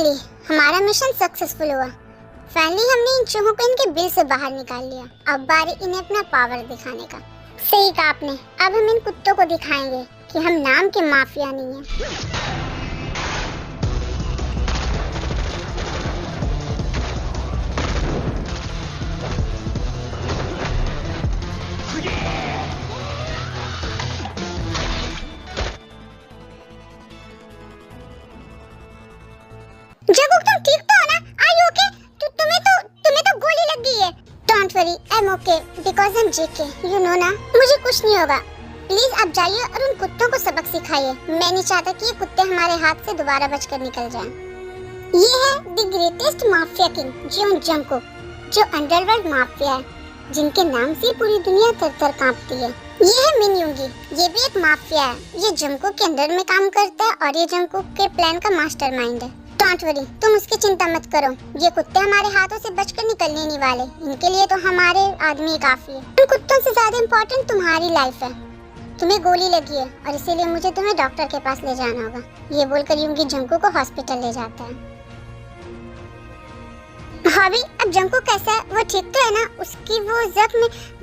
Finally हमारा mission successful हुआ। Finally हमने इन चूहों को इनके बिल से बाहर निकाल लिया। अब बारी इन्हें अपना पावर दिखाने का। सही कहा आपने। अब हम इन कुत्तों को दिखाएंगे कि हम नाम के माफिया नहीं हैं। जंगकुक, तुम ठीक तो हो ना? Are you okay? तुम्हें तो गोली लग गई है। Don't worry, I'm okay because I'm JK. You know ना, मुझे कुछ नहीं होगा। प्लीज आप जाइए और उन कुत्तों को सबक सिखाइए। मैं नहीं चाहता कि ये कुत्ते हमारे हाथ से दोबारा बचकर निकल जाएं। ये है the greatest mafia king Jeong Jungkook, जो अंडरवर्ल्ड माफिया है, जिनके नाम से पूरी दुनिया थर-थर कांपती है। ये है मिन युंगी, ये भी एक माफिया है। ये जंगकुक के अंडर में काम करता है और ये जंगकुक के प्लान का मास्टरमाइंड है। डोंट वरी, तुम उसकी चिंता मत करो। ये कुत्ते हमारे हाथों से बचकर निकलने नहीं वाले। इनके लिए तो हमारे आदमी काफी है। इन कुत्तों से ज्यादा इम्पोर्टेंट तुम्हारी लाइफ है। तुम्हें गोली लगी है और इसीलिए मुझे तुम्हें डॉक्टर के पास ले जाना होगा। ये बोलकर युंगी जंगकुक को हॉस्पिटल ले जाता है। हॉबी, अब जंगकुक कैसा है? वो ठीक तो है ना? उसकी वो जख्म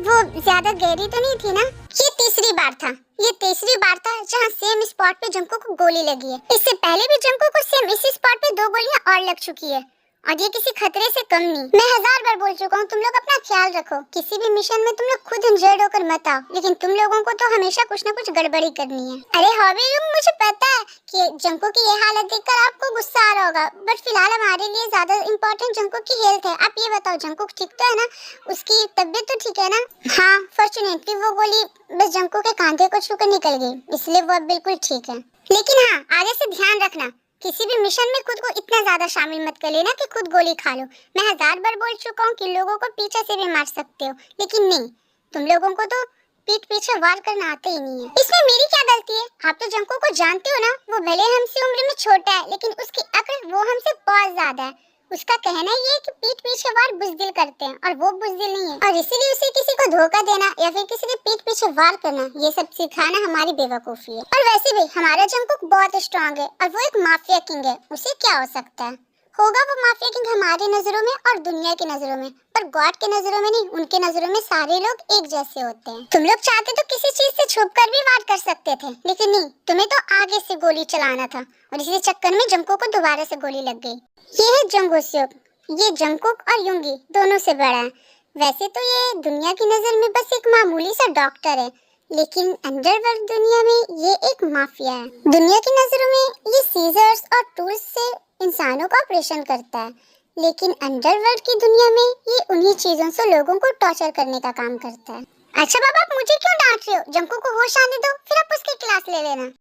वो ज्यादा गहरी तो नहीं थी ना? ये तीसरी बार था जहाँ सेम स्पॉट पे जंगकुक को गोली लगी है। इससे पहले भी जंगकुक को सेम इसी स्पॉट पे 2 गोलियां और लग चुकी है और ये किसी खतरे से कम नहीं। मैं 1000 बार बोल चुका हूँ, तुम लोग अपना ख्याल रखो। किसी भी मिशन में तुम लोग खुद इंजर्ड होकर मत आओ, लेकिन तुम लोगों को तो हमेशा कुछ न कुछ गड़बड़ी करनी है। अरे हॉबी, मुझे पता है कि जंगकुक की ये हालत देखकर आपको गुस्सा आ रहा होगा, बट फिलहाल हमारे लिए ज्यादा इम्पोर्टेंट जंगकुक की हेल्थ है। आप ये बताओ, जंगकुक ठीक तो है ना? उसकी तबीयत तो ठीक है ना? हाँ, फॉर्चुनेटली वो गोली बस जंगकुक के कांधे को छूकर निकल गई, इसलिए वो अब बिल्कुल ठीक है। लेकिन हाँ, आगे से ध्यान रखना, किसी भी मिशन में खुद को इतना ज्यादा शामिल मत कर लेना कि खुद गोली खा लो। मैं 1000 बार बोल चुका हूँ कि लोगों को पीछे से भी मार सकते हो, लेकिन नहीं, तुम लोगों को तो पीठ पीछे वार करना आता ही नहीं है। इसमें मेरी क्या गलती है? आप तो जंगकुक को जानते हो ना, वो भले हमसे उम्र में छोटा है, लेकिन उसकी अक्ल वो हमसे बहुत ज्यादा है। उसका कहना ये है कि पीठ पीछे वार बुज़दिल करते हैं और वो बुज़दिल नहीं है, और इसीलिए उसे किसी को धोखा देना या फिर किसी के पीठ पीछे वार करना, ये सब सिखाना हमारी बेवकूफी है। और वैसे भी हमारा जंगकुक बहुत स्ट्रांग है और वो एक माफिया किंग है। उसे क्या हो सकता है? होगा वो माफिया किंग हमारी नजरों में और दुनिया की नजरों में, पर गॉड के नजरों में नहीं। उनके नजरों में सारे लोग एक जैसे होते हैं। तुम लोग चाहते तो किसी चीज से छुपकर भी वार कर सकते थे, लेकिन नहीं, तुम्हें तो आगे से गोली चलाना था और इसी चक्कर में जंगकुक को दोबारा से गोली लग गई। ये है जंगुस्योक, ये जंगकुक और युंगी दोनों से बड़ा है। वैसे तो ये दुनिया की नजर में बस एक मामूली सा डॉक्टर है, लेकिन अंडरवर्ल्ड दुनिया में ये एक माफिया है। दुनिया की नजरों में ये सीजर्स और टूल्स से इंसानों का ऑपरेशन करता है, लेकिन अंडरवर्ल्ड की दुनिया में ये उन्हीं चीजों से लोगों को टॉर्चर करने का काम करता है। अच्छा बाबा, आप मुझे क्यों डांट रहे हो? जंगकुक को होश आने दो, फिर आप उसकी क्लास ले लेना।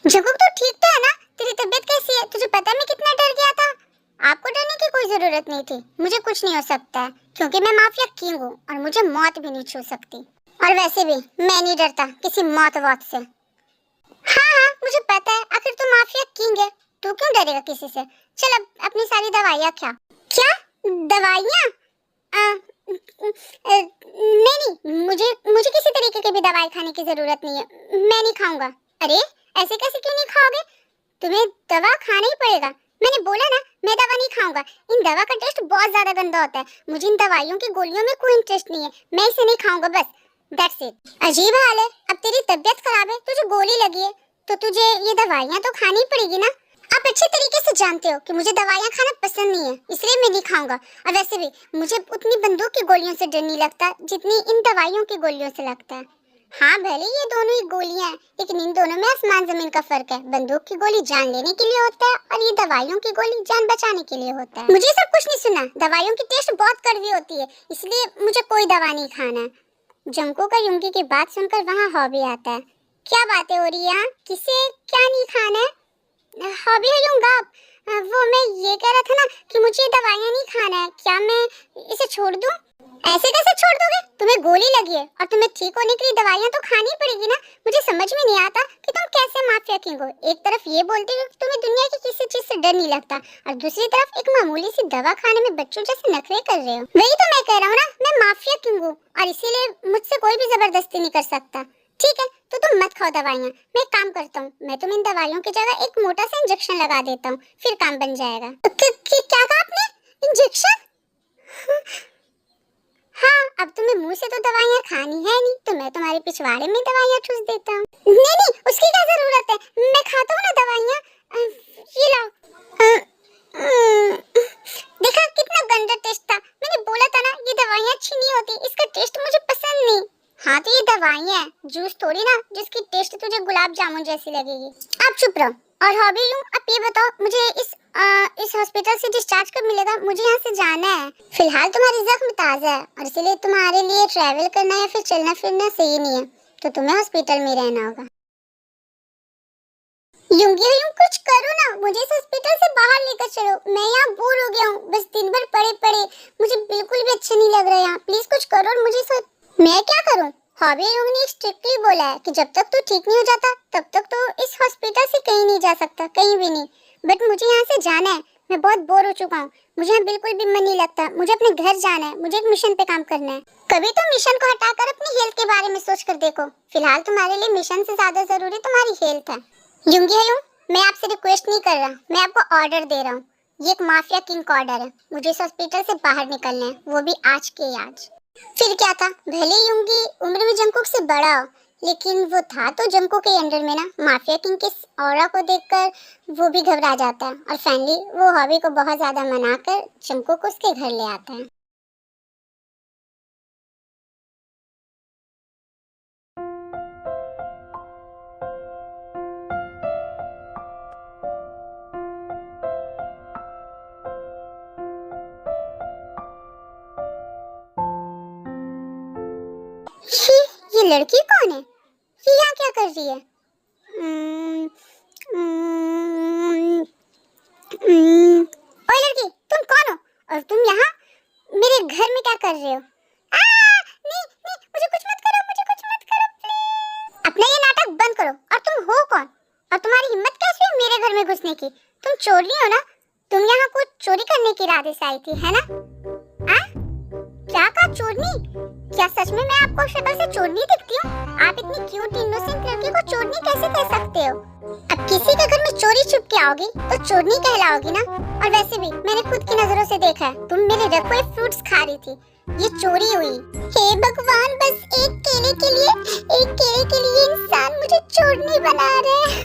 जंगकुक, तो ठीक तो है ना? तेरी तबीयत कैसी है? तुझे पता है मैं कितना डर गया था। आपको डरने की कोई जरूरत नहीं थी। मुझे कुछ नहीं हो सकता है क्योंकि मैं माफिया किंग हूँ और मुझे मौत भी नहीं छू सकती। और वैसे भी मैं नहीं डरता किसी मौत वौत से। हाँ, मुझे पता है, आखिर तू माफिया किंग है, तू क्यों डरेगा किसी से? चल अब अपनी सारी दवाइयाँ खा। क्या दवाइयाँ? नहीं, मुझे किसी तरीके की भी दवाई खाने की जरूरत नहीं है। मैं नहीं खाऊंगा। अरे ऐसे कैसे क्यों नहीं खाओगे? तुम्हें दवा खाना ही पड़ेगा। मैंने बोला ना, मैं दवा नहीं खाऊंगा। इन दवा का टेस्ट बहुत ज्यादा गंदा होता है। मुझे इन दवाइयों की गोलियों में कोई इंटरेस्ट नहीं है। मैं इसे नहीं खाऊंगा, बस दैट्स इट। अजीब हाल है। अब तेरी तबीयत खराब है, तुझे गोली लगी है, तो तुझे ये दवाइयाँ तो खानी पड़ेगी ना। आप अच्छे तरीके से जानते हो कि मुझे दवाइयाँ खाना पसंद नहीं है, इसलिए मैं नहीं खाऊंगा। और वैसे भी मुझे उतनी बंदूक की गोलियों से डर नहीं लगता जितनी इन दवाइयों की गोलियों से लगता है। हाँ, भले ये दोनों ही गोलियां हैं, लेकिन इन दोनों में आसमान जमीन का फर्क है। बंदूक की गोली जान लेने के लिए होता है और ये दवाइयों की गोली जान बचाने के लिए होता है। मुझे सब कुछ नहीं सुना। दवाइयों की टेस्ट बहुत कड़वी होती है, इसलिए मुझे कोई दवा नहीं खाना है। जंगकुक और युंगी की बात सुनकर वहाँ हॉबी आता है। क्या बातें हो रही है? किसे क्या नहीं खाना है? हॉबी है युंगा, वो मैं ये कह रहा था ना कि मुझे दवाइयाँ नहीं खाना है। क्या मैं इसे छोड़ दूँ? ऐसे कैसे छोड़ दोगे? तुम्हें गोली लगी है और तुम्हें ठीक होने के लिए दवाइयाँ तो खानी पड़ेगी ना। मुझे समझ में नहीं आता कि तुम कैसे माफिया किंग हो। एक तरफ ये बोलते हो कि तुम्हें दुनिया की किसी चीज से डर नहीं लगता, और दूसरी तरफ एक मामूली सी दवा खाने में बच्चों जैसे नखरे कर रहे हो। वही तो मैं कह रहा हूँ ना, मैं माफिया किंग हूँ और इसीलिए मुझसे कोई भी जबरदस्ती नहीं कर सकता। ठीक है, तो तुम मत खाओ दवाइयाँ। मैं एक काम करता हूँ, मैं तुम्हें इन दवाइयों की जगह एक मोटा सा इंजेक्शन लगा देता हूँ, फिर काम बन जाएगा। क्या कहा आपने? इंजेक्शन? हाँ, अब तुम्हें मुंह से तो दवाइयाँ खानी है नहीं, तो मैं तुम्हारे पिछवाड़े में दवाइयाँ ठूस देता हूँ। नहीं नहीं, उसकी क्या जरूरत है, मैं खाता हूँ ना दवाइयाँ। ये लाओ। देखा कितना गंदा टेस्ट था। मैंने बोला था ना ये दवाइयाँ अच्छी नहीं होती, इसका टेस्ट मुझे पसंद नहीं। हाँ तो ये दवाइयाँ हैं, जूस थोड़ी ना जिसकी टेस्ट तुझे गुलाब जामुन जैसी लगेगी। आप चुप रहो और हॉबी लूं। अब ये बताओ, मुझे इस हॉस्पिटल से डिस्चार्ज कब मिलेगा? मुझे यहाँ से जाना है। फिलहाल तुम्हारी जख्म ताजा है और इसलिए तुम्हारे लिए ट्रैवल करना या फिर चलना फिरना सही नहीं है, तो तुम्हें हॉस्पिटल में रहना होगा। यूं कुछ करो ना, मुझे इस हॉस्पिटल से बाहर लेकर चलो। मैं यहाँ बोर हो गया हूँ, बस दिन भर पड़े पड़े, मुझे बिल्कुल भी अच्छा नहीं लग रहा है यहाँ। प्लीज कुछ करो और मुझे मैं क्या करूँ? हॉबी लोगों ने स्ट्रिक्टली बोला है कि जब तक तू ठीक नहीं हो जाता तब तक तो इस हॉस्पिटल से कहीं नहीं जा सकता, कहीं भी नहीं। बट मुझे यहाँ से जाना है, मैं बहुत बोर हो चुका हूँ, मुझे यहाँ बिल्कुल भी मन नहीं लगता। मुझे अपने घर जाना है, मुझे एक मिशन पे काम करना है। कभी तो मिशन को हटाकर अपनी हेल्थ के बारे में सोच कर देखो। फिलहाल तुम्हारे लिए मिशन से ज्यादा जरूरी तुम्हारी हेल्थ है। यूं मैं आपसे रिक्वेस्ट नहीं कर रहा, मैं आपको ऑर्डर दे रहा हूँ। ये एक माफिया किंग का ऑर्डर है, मुझे इस हॉस्पिटल से बाहर निकलना है, वो भी आज के आज। फिर क्या था, भले यूंगी उम्र में जंकुक से बड़ा हो, लेकिन वो था तो जंकुक के अंडर में ना। माफिया किंग के ऑरा को देखकर वो भी घबरा जाता है और फाइनली वो हॉबी को बहुत ज्यादा मनाकर जंकुक को उसके घर ले आता है। ये लड़की कौन है? ये यहाँ क्या कर रही है? ओए लड़की, तुम कौन हो और तुम यहाँ मेरे घर में क्या कर रहे हो? नहीं नहीं, मुझे कुछ मत करो, मुझे कुछ मत करो प्लीज। अपना ये नाटक बंद करो। और तुम हो कौन और तुम्हारी हिम्मत कैसे हुई मेरे घर में घुसने की? तुम चोरी हो ना? तुम यहाँ कुछ चोरी करने के इरादे से आई थी, है ना? क्या कहा, चोरनी? क्या सच में मैं आपको शक्ल से चोरनी दिखती हूँ? आप इतनी क्यूट इनोसेंट लड़की को चोरनी कैसे कह सकते हो? अब किसी के घर में चोरी छुप के आओगी तो चोरनी कहलाओगी ना। और वैसे भी मैंने खुद की नजरों से देखा है, तुम मेरे रखे हुए फ्रूट्स खा रही थी, ये चोरी हुई। हे भगवान, बस एक केले के लिए इंसान मुझे चोरनी बना रहे हैं।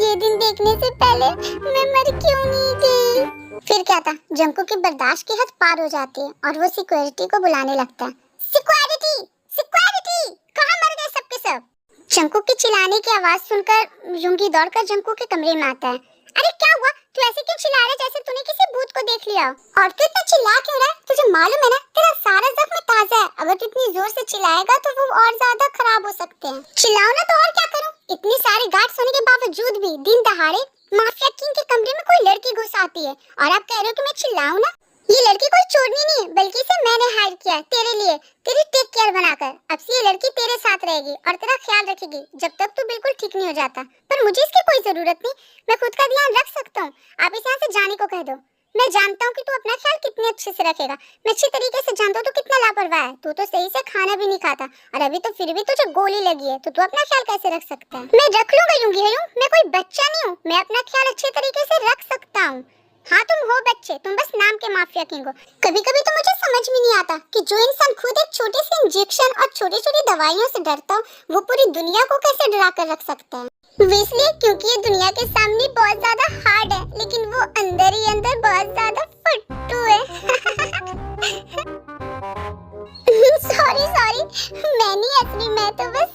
ये दिन देखने से पहले मैं मर क्यों नहीं गई? फिर क्या था, जंकू की बर्दाश्त की हद पार हो जाती है और वो सिक्योरिटी को बुलाने लगता है। सिक्योरिटी, सिक्योरिटी, कहाँ मर गए सबके सब? जंकू की चिल्लाने की आवाज सुनकर यूंगी दौड़कर जंकू के कमरे में आता है। अरे क्या हुआ? तू ऐसे क्यों चिल्ला रहा है जैसे तूने किसी भूत को देख लिया? और तू इतना चिल्ला क्यों रहा है? तुझे मालूम है ना तेरा सारा जख्म ताजा है, अगर तू इतनी जोर से चिल्लाएगा तो वो और ज्यादा खराब हो सकते हैं। चिल्लाओ ना तो और क्या करूं? इतनी सारी गार्ड्स होने के बावजूद भी दिन दहाड़े माफिया किंग के कमरे में कोई लड़की घुस आती है और आप कह रहे हो कि मैं चिल्लाऊं ना? ये लड़की कोई चोरनी नहीं है, बल्कि इसे मैंने हायर किया तेरे लिए, तेरी टेक केयर बनाकर। अब से ये लड़की तेरे साथ रहेगी और तेरा ख्याल रखेगी जब तक तू बिल्कुल ठीक नहीं हो जाता। पर मुझे इसकी कोई जरूरत नहीं, मैं खुद का ध्यान रख सकता हूँ। आप इसे यहाँ से जाने को कह दो। मैं जानता हूँ कि तू अपना ख्याल कितने अच्छे से रखेगा, मैं अच्छी तरीके से जानता हूँ तू कितना लापरवाह है। तू तो सही से खाना भी नहीं खाता और अभी तो फिर भी तुझे गोली लगी है, तो तू अपना ख्याल कैसे रख सकता है? मैं रख लूंगा यूंगी, मैं कोई बच्चा नहीं हूँ, मैं अपना ख्याल अच्छे तरीके से रख सकता हूँ। हाँ तुम हो बच्चे, तुम बस नाम के माफिया किंग हो। कभी कभी तो मुझे समझ में नहीं आता कि जो इंसान खुद एक छोटे से इंजेक्शन और छोटी छोटी दवाइयों से डरता हो, वो पूरी दुनिया को कैसे डरा कर रख सकता है? इसलिए क्योंकि ये दुनिया के सामने बहुत ज्यादा हार्ड है, लेकिन वो अंदर ही अंदर बहुत ज्यादा फट्टू है। सॉरी, मैं नहीं असली, मैं तो बस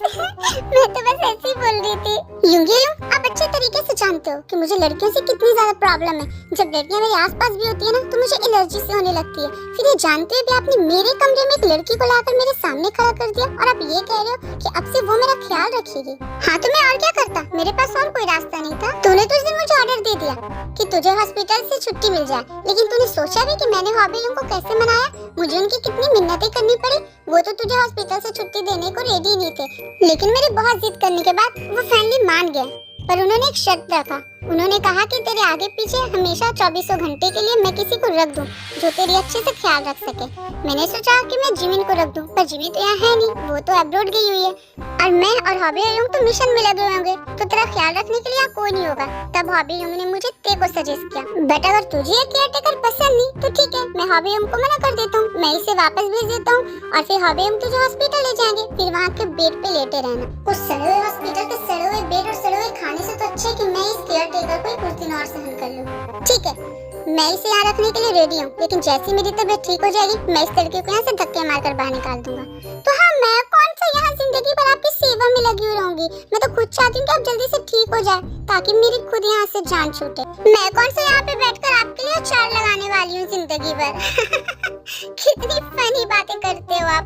ऐसे ही बोल रही थी। यूं आप अच्छे तरीके से जानते हो कि मुझे लड़कियों से कितनी ज्यादा प्रॉब्लम है। जब लड़कियां मेरे आसपास भी होती है ना, तो मुझे एलर्जी से होने लगती है। फिर ये जानते हुए भी आपने मेरे कमरे में एक लड़की को लाकर मेरे सामने खड़ा कर दिया और आप ये कह रहे हो कि अब से वो मेरा ख्याल रखेगी। हाँ तो मैं और क्या करता, मेरे पास और कोई रास्ता नहीं था। तूने तो उस दिन मुझे ऑर्डर दे दिया कि तुझे हॉस्पिटल से छुट्टी मिल जाए, लेकिन तूने सोचा भी कि मैंने हॉबी को कैसे मनाया? मुझे उनकी कितनी मिन्नतें करनी पड़ी, वो तो तुझे हॉस्पिटल से छुट्टी देने को रेडी नहीं थे, लेकिन मेरी बहुत जिद करने के बाद वो फाइनली मान गया। पर उन्होंने एक शर्त रखा। उन्होंने कहा कि तेरे आगे पीछे हमेशा 24 घंटे के लिए मैं किसी को रख दूं जो तेरी अच्छे से ख्याल रख सके। मैंने सोचा कि मैं जिमिन को रख दूं, पर जिमिन तो यहाँ है नहीं, वो तो अब्रॉड गई हुई है और मैं और हॉबी योंग तो मिशन में लगे होंगे, तो तेरा ख्याल रखने के लिए यहाँ कोई नहीं होगा। तब हॉबी योंग ने मुझे ते को सजेस्ट किया, बट अगर तुझे ये केयरटेकर पसंद नहीं तो ठीक है, मैं हॉबी योंग को मना कर देता हूँ, मैं इसे वापस भेज देता हूँ और फिर हॉबी योंग तुझे हॉस्पिटल ले जाएंगे, फिर वहाँ के बेड पे लेटे रहना। उस सड़े हुए हॉस्पिटल के सड़े हुए बेड और सड़े हुए खाने से तो अच्छा है कि मैं इस केयरटेकर को कुछ दिन और सहन कर लूं। ठीक है, मैं इसे यहाँ रखने के लिए रेडी हूँ, लेकिन जैसे मेरी तबीयत ठीक हो जाएगी मैं इस लड़के को यहाँ से धक्के मारकर बाहर निकाल दूंगा। तो हाँ, मैं कौन सा यहाँ जिंदगी भर आपकी सेवा में लगी हुई रहूंगी। मैं तो खुद चाहती हूँ कि आप जल्दी से ठीक हो जाए ताकि मेरी खुद यहाँ से जान छूटे। मैं कौन सा यहाँ पे बैठकर आपके लिए अचार लगाने वाली हूँ जिंदगी भर। कितनी फनी बातें करते हो आप।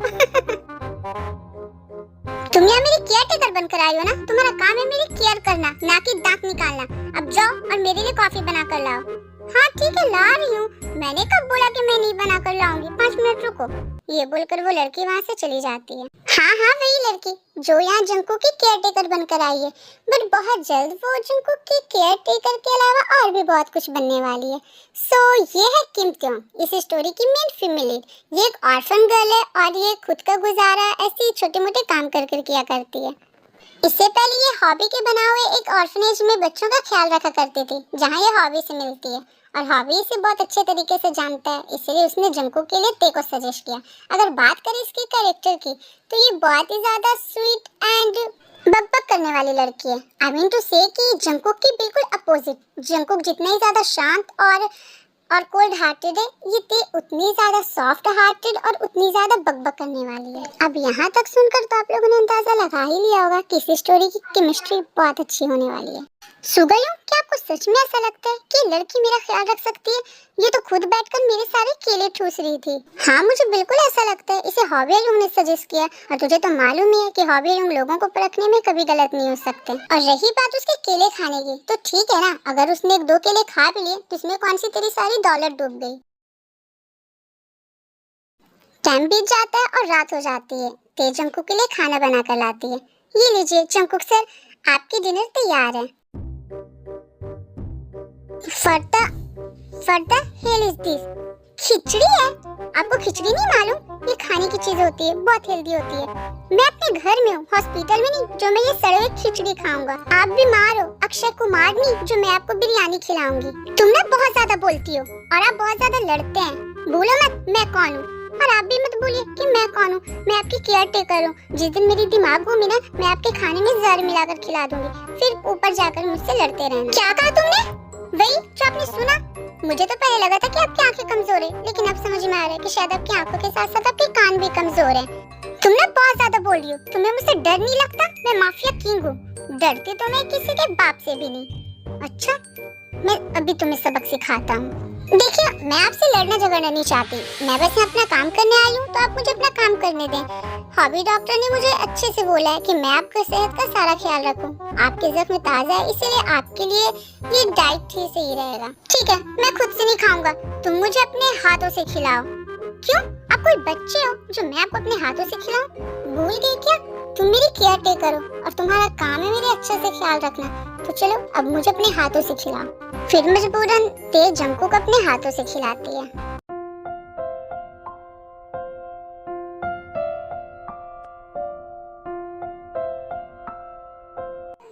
तुम यहाँ मेरी केयरटेकर बनकर आई हो ना, तुम्हारा काम है मेरी केयर करना, ना कि दांत निकालना। अब जाओ और मेरे लिए कॉफी बना कर लाओ। हाँ ठीक है, ला रही हूँ। मैंने कब बोला कि मैं नहीं बना कर लाऊंगी, 5 मिनट रुको। ये बोलकर वो लड़की वहाँ से चली जाती है। हाँ हाँ, वही लड़की जो यहाँ जंकू की केयरटेकर बनकर आई है, बट बहुत जल्द वो जंकू की केयरटेकर के अलावा और भी बहुत कुछ बनने वाली है। सो ये है किम त्योंग, इस स्टोरी की मेन फीमेल लीड। ये एक ऑर्फन गर्ल है और ये खुद का गुजारा ऐसे छोटे मोटे काम कर कर किया करती है। इससे पहले ये हॉबी के बना हुए एक ऑर्फनेज में बच्चों का ख्याल रखा करती थी, जहाँ ये हॉबी से मिलती है और हॉबी इसे बहुत अच्छे तरीके से जानता है, इसलिए उसने जंकू के लिए ते को सजेस्ट किया। अगर बात करें इसके कैरेक्टर की तो ये बहुत ही ज्यादा स्वीट एंड बकबक करने वाली लड़की है। आई मीन टू से कि जंकुक की बिल्कुल अपोजिट। जंकुक जितना ही ज्यादा शांत और कोल्ड हार्टेड है, ये ते उतनी ज्यादा सॉफ्ट हार्टेड और उतनी ज्यादा बकबक करने वाली है। अब यहाँ तक सुनकर तो आप लोगों ने अंदाजा लगा ही लिया होगा कि इस स्टोरी की केमिस्ट्री बहुत अच्छी होने वाली है। सुगयो, क्या आपको सच में ऐसा लगता है कि लड़की मेरा ख्याल रख सकती है? ये तो खुद बैठकर मेरे सारे केले ठूस रही थी। हाँ, मुझे बिल्कुल ऐसा लगता है। इसे हॉबी योंग ने सजेस्ट किया और तुझे तो मालूम ही है कि हॉबी योंग लोगों को परखने में कभी गलत नहीं हो सकते। और रही बात उसके केले खाने की, तो ठीक है ना, अगर उसने 1-2 केले खा भी लिए तो इसमें कौन सी तेरी सारी दौलत डूब गई। टाइम बीत जाता है और रात हो जाती है। ते जंकुक के लिए खाना बना कर लाती है। ये लीजिए जंकुक सर, आपकी डिनर तैयार है। फर्दा हेल इज दिस? खिचड़ी है? आपको खिचड़ी नहीं मालूम? ये खाने की चीज होती है, बहुत हेल्दी होती है। मैं अपने घर में हूँ, हॉस्पिटल में नहीं जो मैं ये सड़े हुए खिचड़ी खाऊंगा। आप बीमार हो, अक्षय कुमार नहीं जो मैं आपको बिरयानी खिलाऊंगी। तुम ना बहुत ज्यादा बोलती हो और आप बहुत ज्यादा लड़ते हैं। बोलो मत मैं कौन हूँ, और आप भी मत बोलिए कि मैं कौन हूँ। मैं आपकी केयर टेकर हूँ। जिस दिन मेरी दिमाग घूमी ना, मैं आपके खाने में जहर मिलाकर खिला दूंगी, फिर ऊपर जाकर मुझसे लड़ते रहना। क्या कहा तुमने? वही जो आपने सुना। मुझे तो पहले लगा था कि आपकी आंखें कमजोर है, लेकिन अब समझ में आ रहा है कि शायद आपकी आंखों के साथ साथ आपके कान भी कमजोर हैं। तुम ना बहुत ज्यादा बोल रही हो। तुम्हें मुझसे डर नहीं लगता? मैं माफिया किंग हूँ। डरती तो मैं किसी के बाप से भी नहीं। अच्छा, मैं अभी तुम्हें सबक सिखाता हूँ। देखिए, मैं आपसे लड़ना झगड़ना नहीं चाहती। मैं बस अपना काम करने आई हूँ, तो आप मुझे अपना काम करने दें। हॉबी डॉक्टर ने मुझे अच्छे से बोला है कि मैं आपकी सेहत का सारा ख्याल रखूं। आपके जख्म ताजा है, इसलिए आपके लिए ये डाइट ही सही रहेगा। ठीक है, मैं खुद से नहीं खाऊंगा, तुम मुझे अपने हाथों से खिलाओ। क्यों? आप कोई बच्चे हो जो मैं आपको अपने हाथों से खिलाऊं? भूल गई क्या? तुम मेरी केयर टेकर हो और तुम्हारा काम है मेरे अच्छे से ख्याल रखना। तो चलो अब मुझे अपने हाथों से खिलाओ। फिर मजबूरन ते जंकुक अपने हाथों से खिलाती है।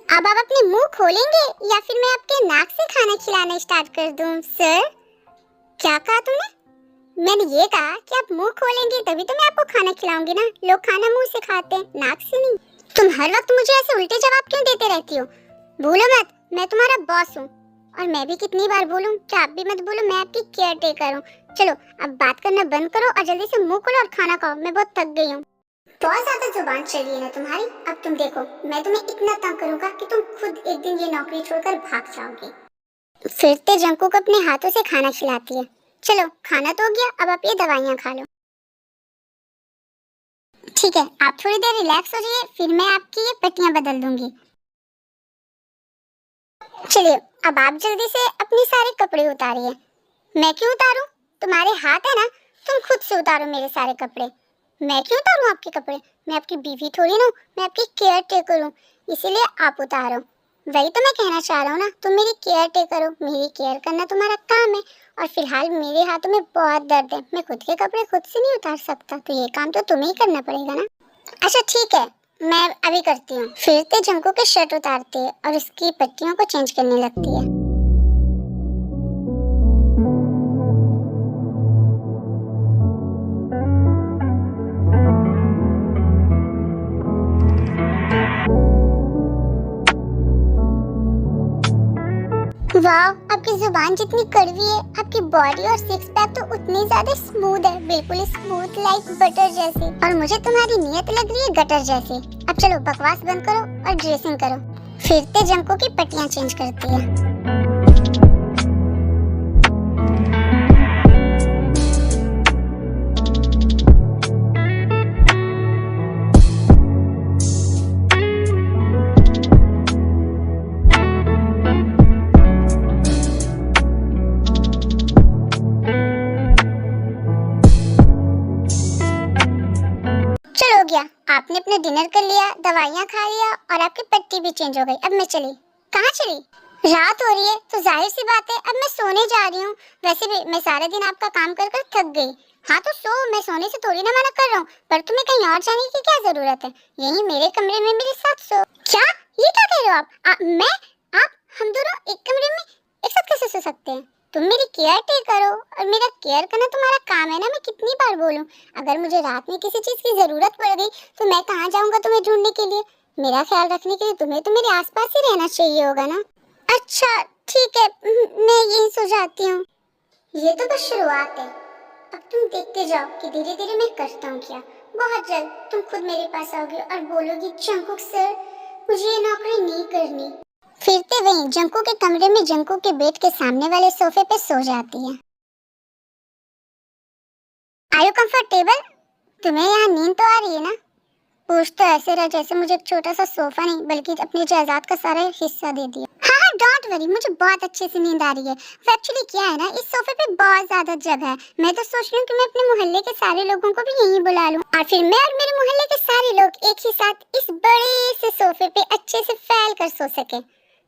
अब आप अपने मुंह खोलेंगे या फिर मैं आपके नाक से खाना खिलाना स्टार्ट कर दूं? सर, क्या कहा तुमने? मैंने ये कहा कि आप मुंह खोलेंगे तभी तो मैं आपको खाना खिलाऊंगी ना। लोग खाना मुंह से खाते हैं, नाक से नहीं। तुम हर वक्त मुझे ऐसे उल्टे जवाब क्यों देते रहती हो? भूलो मत, मैं तुम्हारा बॉस हूँ। और मैं भी कितनी बार बोलूं कि आप भी मत बोलो मैं आपकी केयर टेकर हूँ। चलो अब बात करना बंद करो और जल्दी से मुंह खोलो और खाना खाओ। मैं बहुत थक गई हूँ। बहुत ज्यादा जुबान चढ़ी है ना तुम्हारी। अब तुम देखो, मैं तुम्हें इतना तंग करूंगा कि तुम खुद एक दिन ये नौकरी छोड़कर भाग जाओगे। फिर ते जंकुक अपने हाथों से खाना खिलाती है। चलो खाना तो हो गया, अब आप ये दवाइयाँ खा लो। ठीक है, आप थोड़ी देर रिलैक्स हो जाइए, फिर मैं आपकी ये पट्टियाँ बदल दूंगी। चलिए अब आप जल्दी से अपने सारे कपड़े उतारिए। मैं क्यों उतारूं? तुम्हारे हाथ है ना, तुम खुद से उतारो मेरे सारे कपड़े। मैं क्यों उतारूं आपके कपड़े? मैं आपकी बीवी थोड़ी ना हूं, मैं आपकी केयर टेकर हूं, इसीलिए आप उतारो। वही तो मैं कहना चाह रहा हूँ ना, तुम मेरी केयर टेकर हो, मेरी केयर करना तुम्हारा काम है। और फिलहाल मेरे हाथों में बहुत दर्द है, मैं खुद के कपड़े खुद से नहीं उतार सकता, तो ये काम तो तुम्हें ही करना पड़ेगा ना। अच्छा ठीक है, मैं अभी करती हूँ। फिर ते जंको के शर्ट उतारती है और उसकी पट्टियों को चेंज करने लगती है। वाह, आपकी जुबान जितनी कड़वी है, आपकी बॉडी और सिक्स पैक तो उतनी ज्यादा स्मूथ है, बिल्कुल स्मूथ लाइक बटर जैसी। और मुझे तुम्हारी नीयत लग रही है गटर जैसी। अब चलो बकवास बंद करो और ड्रेसिंग करो। फिर ते जंको की पट्टियां चेंज करती है। हो गया, आपने अपने डिनर कर लिया, दवाइयाँ खा लिया और आपकी पट्टी भी चेंज हो गई। अब मैं चली। कहाँ चली? रात हो रही है तो जाहिर सी बात है अब मैं सोने जा रही हूँ। वैसे भी मैं सारे दिन आपका काम कर कर थक गई। हाँ तो सो, मैं सोने से थोड़ी ना मना कर रहा हूँ, पर तुम्हें कहीं और जाने की क्या जरूरत है? यहीं मेरे कमरे में मेरे साथ सो। क्या? ये क्या कह रहे हो आप? मैं, आप, हम दोनों एक कमरे में एक साथ कैसे सो सकते हैं? तुम मेरी केयर टेकर हो और मेरा केयर करना तुम्हारा काम है ना। मैं कितनी बार बोलूं, अगर मुझे रात में किसी चीज की जरूरत पड़ गई तो मैं कहाँ जाऊंगा तुम्हें ढूंढने के लिए? मेरा ख्याल रखने के लिए तुम्हें तो मेरे आसपास ही रहना चाहिए होगा ना। अच्छा ठीक है, मैं यहीं सो जाती हूँ। ये तो बस शुरुआत है, अब तुम देखते जाओ कि धीरे धीरे मैं करता हूँ क्या। बहुत जल्द तुम खुद मेरे पास आओगे और बोलोगी जंकुक सर, मुझे ये नौकरी नहीं करनी। फिरते वहीं जंकू के कमरे में जंकू के बेड के सामने वाले सोफे पे सो जाती है। Are you comfortable? तुम्हें यहाँ नींद तो आ रही है ना? पूछ तो ऐसे रहा जैसे मुझे एक छोटा सा सोफा नहीं बल्कि अपनी जायदाद का सारा हिस्सा दे दिया। हाँ डोंट वरी, मुझे बहुत अच्छे से नींद आ रही है। एक्चुअली क्या है ना, इस सोफे पे बहुत ज्यादा जगह है। मैं तो सोच रही हूँ कि मैं अपने मोहल्ले के सारे लोगों को भी यहीं बुला लूँ और फिर मैं और मेरे मोहल्ले के सारे लोग एक ही साथ इस बड़े से सोफे पे अच्छे से फैल कर सो सके।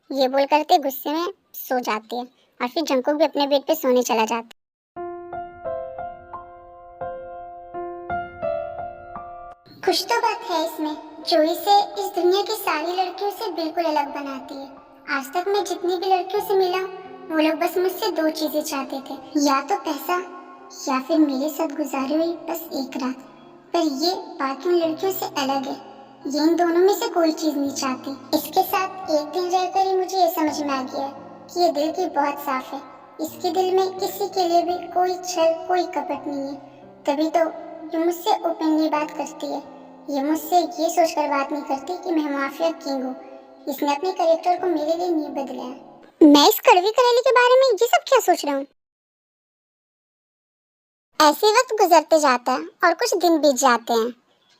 ये बोल करते गुस्से में सो जाती है और फिर जंकुक भी अपने बेड पे सोने चला जाता है। कुछ तो बात है इसमें जो इसे इस दुनिया की सारी लड़कियों से बिल्कुल अलग बनाती है। आज तक मैं जितनी भी लड़कियों से मिला वो लोग बस मुझसे दो चीजें चाहते थे, या तो पैसा या फिर मेरे साथ गुजारी हुई बस एक रात। पर ये बाकी उन लड़कियों से अलग है, ये इन दोनों में से कोई चीज नहीं चाहती। इसके साथ एक दिन रहकर ही मुझे ये समझ में आ गया कि ये दिल की बहुत साफ है। इसके दिल में किसी के लिए भी कोई छल कोई कपट नहीं है, तभी तो ये मुझसे ओपनली बात करती है। ये मुझसे ये सोचकर बात नहीं करती कि मैं माफिया किंग हूँ। इसने अपने कैरेक्टर को मेरे लिए नहीं बदला। मैं इस कड़वी करेली के बारे में ये सब क्या सोच रहा हूँ? ऐसे वक्त गुजरते जाता है और कुछ दिन बीत जाते हैं।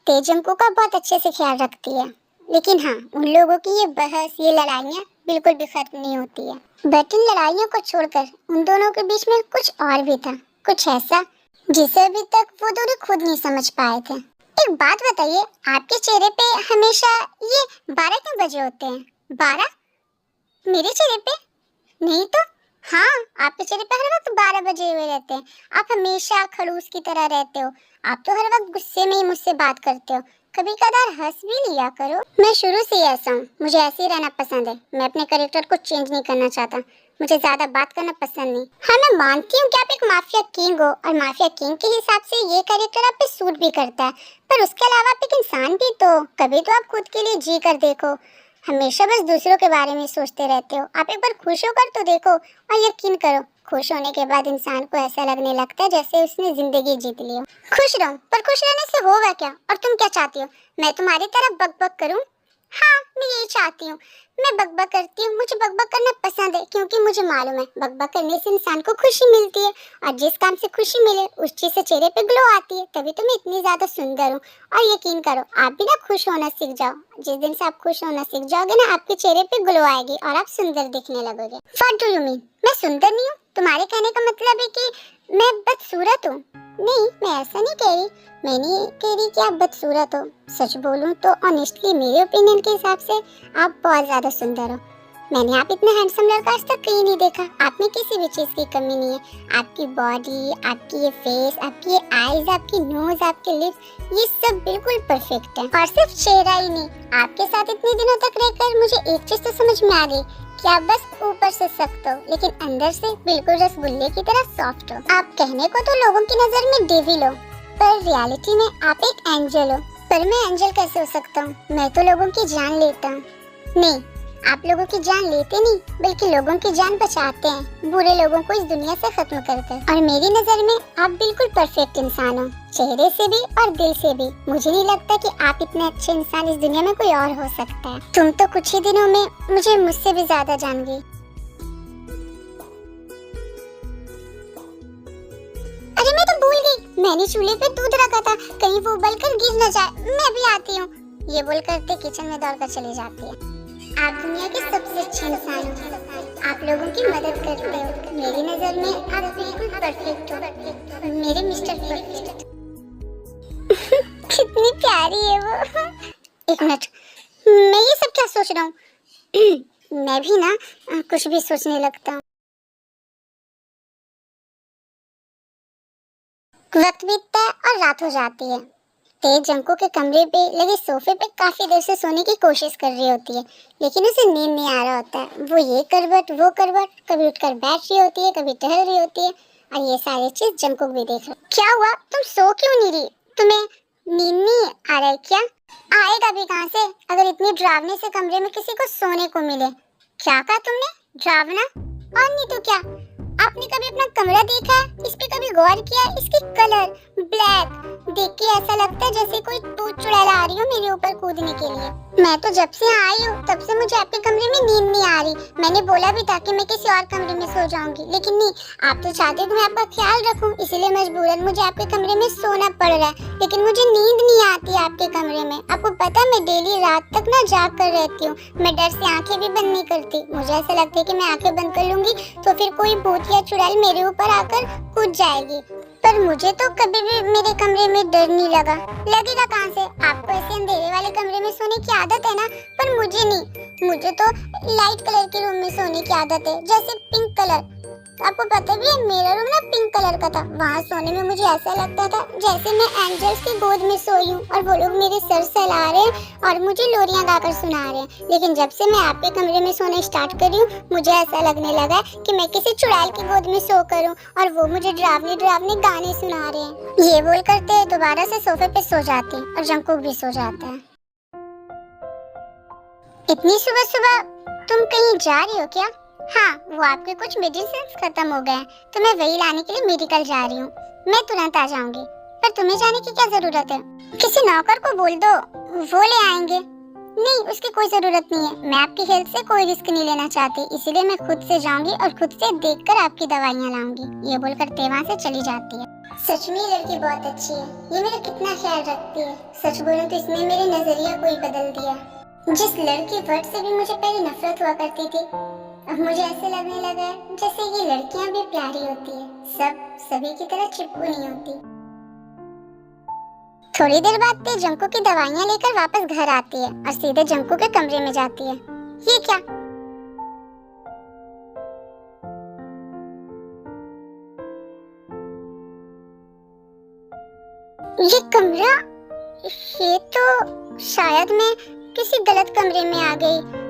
तेजंको का बहुत अच्छे से ख्याल रखती है, लेकिन हाँ उन लोगों की ये बहस ये लड़ाइयाँ बिल्कुल भी खत्म नहीं होती है। बट इन लड़ाइयों को छोड़कर उन दोनों के बीच में कुछ और भी था, कुछ ऐसा जिसे अभी तक वो दोनों खुद नहीं समझ पाए थे। एक बात बताइए, आपके चेहरे पे हमेशा ये 12 क्यों बजे होते हैं? 12? मेरे चेहरे पे नहीं तो? हाँ, आपके चेहरे पे हर वक्त 12 बजे हुए रहते हैं। आप हमेशा खड़ूस की तरह रहते हो। आप तो हर वक्त गुस्से में ही मुझसे बात करते हो, कभी कदार हंस भी लिया करो। मैं शुरू से ही ऐसा हूँ, मुझे ऐसे ही रहना पसंद है। मैं अपने कैरेक्टर को चेंज नहीं करना चाहता, मुझे ज्यादा बात करना पसंद नहीं। हाँ मैं मानती हूँ कि आप एक माफिया किंग हो और माफिया किंग के हिसाब से ये कैरेक्टर आप पे सूट भी करता है, पर उसके अलावा आप एक इंसान भी तो, कभी तो आप खुद के लिए जी कर देखो। हमेशा बस दूसरों के बारे में सोचते रहते हो। आप एक बार खुश होकर तो देखो और यकीन करो खुश होने के बाद इंसान को ऐसा लगने लगता है जैसे उसने जिंदगी जीत ली हो। खुश रहो, पर खुश रहने से होगा क्या? और तुम क्या चाहती हो, मैं तुम्हारी तरह बकबक करूं? हाँ मैं यही चाहती हूँ, मैं बकबक करती हूँ। मुझे बकबक करना पसंद है क्योंकि मुझे मालूम है बकबक करने से इंसान को खुशी मिलती है और जिस काम से खुशी मिले उस चीज से चेहरे पे ग्लो आती है। तभी तो मैं इतनी ज्यादा सुंदर हूँ। और यकीन करो आप भी ना खुश होना सीख जाओ। जिस दिन से आप खुश होना सीख जाओगे ना आपके चेहरे पे ग्लो आएगी और आप सुंदर दिखने लगोगे। What do you mean? मैं सुंदर नहीं हूँ? तुम्हारे कहने का मतलब है कि मैं बदसूरत हूँ? नहीं मैं ऐसा नहीं कह रही, मैं नहीं कह रही कि आप बदसूरत हो। सच बोलूं तो ऑनेस्टली मेरे ओपिनियन के हिसाब से आप बहुत ज्यादा सुंदर हो। मैंने आप इतना हैंडसम लड़का आज तक कहीं नहीं देखा। आप में किसी भी चीज की कमी नहीं है। आपकी बॉडी, आपकी ये फेस, आपकी ये आईज, आपकी नोज, आपके लिप्स, ये सब बिल्कुल परफेक्ट है। और सिर्फ चेहरा ही नहीं, आपके साथ इतने दिनों तक रहकर मुझे एक चीज तो समझ में आ गई कि आप बस ऊपर से सख्त हो लेकिन अंदर से बिल्कुल रसगुल्ले की तरह सॉफ्ट हो। आप कहने को तो लोगों की नजर में डेविल हो, पर रियलिटी में आप एक एंजल हो। पर मैं एंजल कैसे हो सकता हूँ? मैं तो लोगों की जान लेता हूँ। नहीं, आप लोगों की जान लेते नहीं बल्कि लोगों की जान बचाते हैं, बुरे लोगों को इस दुनिया से खत्म करकर। और मेरी नजर में आप बिल्कुल परफेक्ट इंसान हो, चेहरे से भी और दिल से भी। मुझे नहीं लगता कि आप इतने अच्छे इंसान इस दुनिया में कोई और हो सकता है। तुम तो कुछ ही दिनों में मुझे मुझसे भी ज्यादा जान गई। अरे मैं तो भूल गई, मैंने चूल्हे पे दूध रखा था, कहीं वो उबलकर गिर न जाए। मैं भी आती हूँ। ये बोल करते किचन में दौड़कर चली जाती है। आप दुनिया के सबसे अच्छे इंसान हो। आप लोगों की मदद करते हो। मेरी नजर में आप बिल्कुल परफेक्ट हो, मेरे मिस्टर परफेक्ट। कितनी प्यारी है वो। एक मिनट, मैं ये सब क्या सोच रहा हूँ? मैं भी ना कुछ भी सोचने लगता हूँ। वक्त बीतता है और रात हो जाती है। तेज जंको के कमरे पे लगे सोफे पे काफी देर से सोने की कोशिश कर रही होती है, लेकिन उसे नींद नहीं आ रहा होता है। वो ये करवट वो करवट, कभी उठकर बैठ रही होती है, कभी टहल रही होती है, और ये सारी चीज जंको भी देख रहा। क्या हुआ? तुम सो क्यों नहीं रही? तुम्हें नींद नहीं आ रहा है क्या? आएगा भी कहाँ से अगर इतनी डरावने से कमरे में किसी को सोने को मिले? क्या कहा तुमने? डरावना? और नहीं तो क्या। आपने कभी अपना कमरा देखा है? इस पे कभी गौर किया है? इसकी कलर ब्लैक देख के ऐसा लगता है जैसे कोई टूट चुड़ैल आ रही हो मेरे ऊपर कूदने के लिए। मैं तो जब से आई हूँ तब से मुझे आपके कमरे में नींद नहीं आ रही। मैंने बोला भी था कि मैं किसी और कमरे में सो जाऊंगी, लेकिन नहीं, आप तो चाहते हो कि मैं आपका ख्याल रखूं, इसीलिए मजबूरन मुझे आपके कमरे में सोना पड़ रहा है। लेकिन मुझे नींद नहीं आती आपके कमरे में। आपको पता है मैं डेली रात तक ना जाग कर रहती हूँ। मैं डर से आंखें भी बंद नहीं करती। मुझे ऐसा लगता है कि मैं आंखें बंद कर लूंगी तो फिर कोई भूत या चुड़ैल मेरे ऊपर आकर कूद जाएगी। पर मुझे तो कभी भी मेरे कमरे में डर नहीं लगा। लगेगा कहाँ से? आपको ऐसे अंधेरे वाले कमरे में सोने की आदत है ना, पर मुझे नहीं। मुझे तो लाइट कलर के रूम में सोने की आदत है, जैसे पिंक कलर। आपको पता भी है मेरा रूम ना पिंक कलर का था। वहाँ सोने में मुझे ऐसा लगता था जैसे मैं एंजल्स की गोद में सोई हूँ और वो लोग मेरे सर सहला रहे हैं और मुझे लोरियां गाकर सुना रहे हैं। लेकिन जब से मैं आपके कमरे में सोने स्टार्ट करी हूँ मुझे ऐसा लगने लगा कि मैं किसी चुड़ैल की गोद में सो कर हूँ और वो मुझे डरावने डरावने गाने सुना रहे हैं। ये बोल करते दोबारा से सोफे पे सो जाती और जंकुक भी सो जाता है। इतनी सुबह सुबह तुम कहीं जा रही हो क्या? हाँ, वो आपके कुछ मेडिसिन खत्म हो गए तो मैं वही लाने के लिए मेडिकल जा रही हूँ। मैं तुरंत आ जाऊंगी। पर तुम्हें जाने की क्या जरूरत है? किसी नौकर को बोल दो, वो ले आएंगे। नहीं, उसकी कोई जरूरत नहीं है। मैं आपकी हेल्थ से कोई रिस्क नहीं लेना चाहती, इसीलिए मैं खुद से जाऊंगी और खुद से देखकर आपकी दवाइयाँ लाऊंगी। ये बोलकर तेवा से चली जाती है। सच में ये लड़की बहुत अच्छी है। ये मेरा कितना ख्याल रखती है। सच बोलूं तो इसने मेरे नजरिया को ही बदल दिया। जिस लड़की वर्ड से भी मुझे पहले नफरत हुआ करती थी, अब मुझे ऐसे लगने लगा है जैसे ये लड़कियां भी प्यारी होती है, सब सभी की तरह चिपकू नहीं होती। थोड़ी देर बाद ते जंकू की दवाइयां लेकर वापस घर आती है और सीधे जंकू के कमरे में जाती है। ये क्या? ये कमरा, ये तो शायद मैं किसी गलत कमरे में आ गई।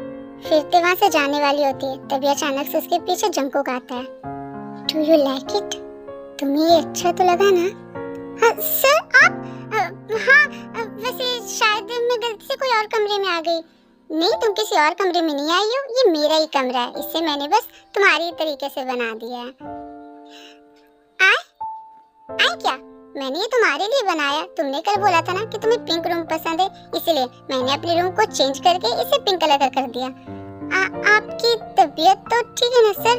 फिर ते वहाँ से जाने वाली होती है, तभी अचानक से उसके पीछे जंकुक आता है। Do you like it? तुम्हें ये अच्छा तो लगा ना? हाँ, सर आप वैसे शायद मैं गलती से कोई और कमरे में आ गई। नहीं, तुम किसी और कमरे में नहीं आई हो, ये मेरा ही कमरा है। इसे मैंने बस तुम्हारी तरीके से बना दिया है। आए क्या? मैंने ये तुम्हारे लिए बनाया। तुमने कल बोला था ना कि तुम्हें पिंक रूम पसंद है, इसलिए मैंने अपने रूम को चेंज करके इसे पिंक कलर का कर दिया। आपकी तबीयत तो ठीक है ना सर?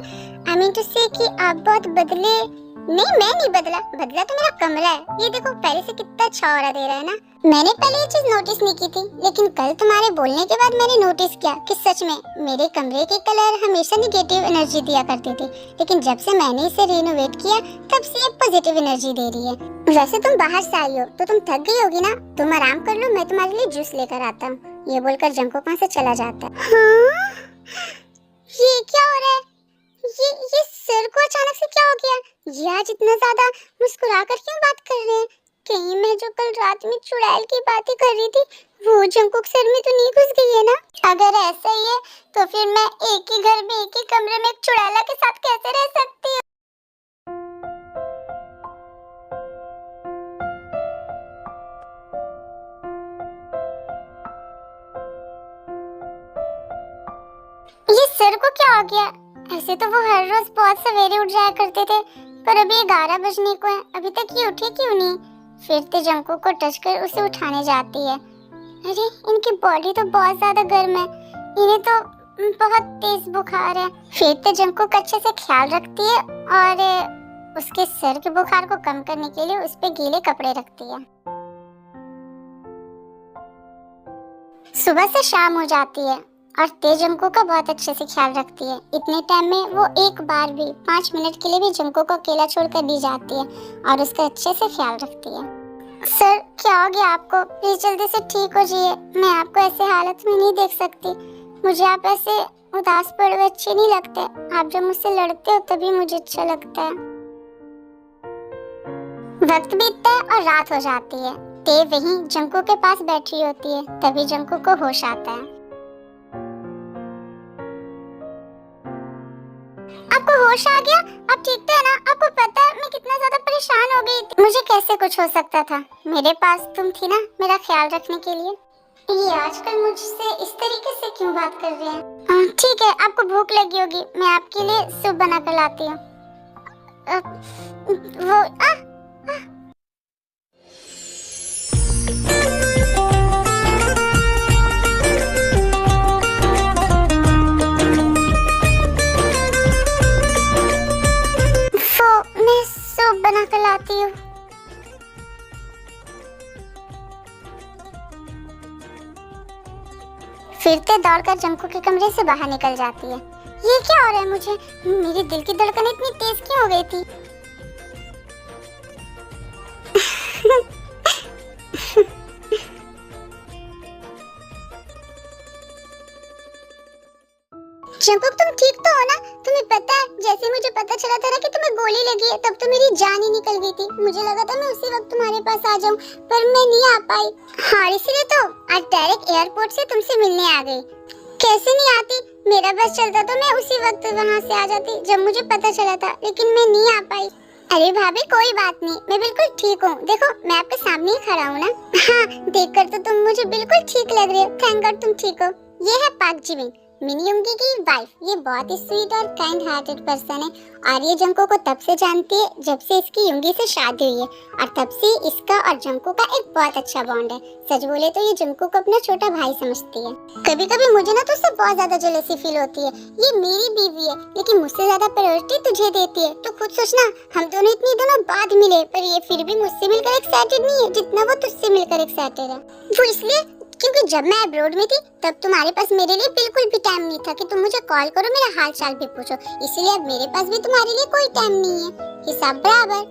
आई मीन टू से कि आप बहुत बदले। नहीं, मैं नहीं बदला तो मेरा कमरा है। ये देखो पहले से कितना अच्छा ऑरा दे रहा है ना। मैंने पहले ये चीज नोटिस नहीं की थी, लेकिन कल तुम्हारे बोलने के बाद मैंने नोटिस किया कि सच में मेरे कमरे के कलर हमेशा निगेटिव एनर्जी दिया करते थे, लेकिन जब से मैंने इसे रिनोवेट किया तब से ये पॉजिटिव एनर्जी दे रही है। वैसे तुम बाहर से आई हो तो तुम थक गई होगी ना, तुम आराम कर लो, मैं तुम्हारे लिए जूस लेकर आता हूँ। ये बोलकर जंकुक वहाँ से चला जाता है। हाँ? ये क्या हो रहा है? ये सर को अचानक से क्या हो गया? ये आज इतना ज्यादा मुस्कुरा कर क्यों बात कर रहे हैं? कहीं मैं जो कल रात में चुड़ैल की बातें कर रही थी वो जंकुक सर में तो नहीं घुस गई है ना? अगर ऐसा ही है तो फिर मैं एक ही घर में एक ही कमरे में एक चुड़ैला के साथ कैसे रह सकती हूँ? ये सर को क्या हो गया? ऐसे तो वो हर रोज बहुत सवेरे उठ जाया करते थे, पर अभी 11 बजने को है, अभी तक ये उठे क्यों नहीं? फिर तो जंकुक को टच कर उसे उठाने जाती है। अरे इनकी बॉडी तो बहुत ज्यादा गर्म है, इन्हें तो बहुत तेज बुखार है। फिर तो जंकुक अच्छे से ख्याल रखती है और उसके सर के बुखार को कम करने के लिए उस पे गीले कपड़े रखती है। सुबह से शाम हो जाती है और तेज जंकुक का बहुत अच्छे से ख्याल रखती है। इतने टाइम में वो एक बार भी 5 मिनट के लिए भी जंकुक को अकेला छोड़कर दी जाती है और उसका अच्छे से ख्याल रखती है। सर क्या हो गया आपको? प्लीज जल्दी से ठीक हो जाइए, मैं आपको ऐसे हालत में नहीं देख सकती। मुझे आप ऐसे उदास पड़े हुए अच्छे नहीं लगते। आप जब मुझसे लड़ते हो तभी मुझे अच्छा लगता है। वक्त बीतता है और रात हो जाती है। ते वहीं जंकुक के पास बैठी होती है, तभी जंकुक को होश आता है। आपको होश आ गया? आप ठीक तो है ना? आपको पता है मैं कितना ज्यादा परेशान हो गई थी। मुझे कैसे कुछ हो सकता था? मेरे पास तुम थी ना मेरा ख्याल रखने के लिए। ये आजकल मुझसे इस तरीके से क्यों बात कर रहे हैं? ठीक है, आपको भूख लगी होगी, मैं आपके लिए सूप बना कर लाती हूँ। वो मैं सूप बना कर लाती हूँ। फिरते दौड़कर जंकुक के कमरे से बाहर निकल जाती है। ये क्या हो रहा है मुझे? मेरे दिल की धड़कन इतनी तेज क्यों हो गई थी? जंकुक तुम ठीक तो हो ना? तुम्हें पता है जैसे मुझे पता चला था ना कि तुम्हें गोली लगी है तब तो मेरी जान ही निकल गई थी। मुझे लगा था मैं उसी वक्त तुम्हारे पास आ जाऊं, पर मैं नहीं आ पाई। हाँ इसलिए तो आज डायरेक्ट एयरपोर्ट से तुमसे मिलने आ गई। कैसे नहीं आती? मेरा बस चलता तो मैं उसी वक्त वहाँ से आ जाती जब मुझे पता चला था, लेकिन मैं नहीं आ पाई। अरे भाभी कोई बात नहीं, मैं बिल्कुल ठीक हूँ। देखो मैं आपके सामने ही खड़ा हूँ ना। हाँ देखकर तो तुम मुझे बिल्कुल ठीक लग रही हो। थैंक गॉड तुम ठीक हो। ये है पाक जिमिन, मिनी युंगी की वाइफ। ये बहुत ही स्वीट और काइंड हार्टेड पर्सन है और ये जंकुक को तब से जानती है जब से इसकी युंगी से शादी हुई है और तब से इसका और जंकुक का एक बहुत अच्छा बॉन्ड है। सच बोले तो ये जंकुक को अपना छोटा भाई समझती है। कभी कभी मुझे ना तो उससे बहुत ज्यादा जेलसी फील होती है। ये मेरी बीवी है लेकिन मुझसे ज्यादा प्रायोरिटी तुझे देती है। तो खुद सोचना, हम दोनों इतनी दिनों बाद मिले पर ये फिर भी मुझसे मिलकर एक्साइटेड नहीं है जितना वो तुझसे मिलकर एक्साइटेड है। वो इसलिए क्योंकि जब मैं अब्रॉड में थी तब तुम्हारे पास मेरे लिए बिल्कुल भी टाइम नहीं था कि तुम मुझे कॉल करो, मेरा हाल चाल भी पूछो। इसीलिए अब मेरे पास भी तुम्हारे लिए कोई टाइम नहीं है, हिसाब बराबर।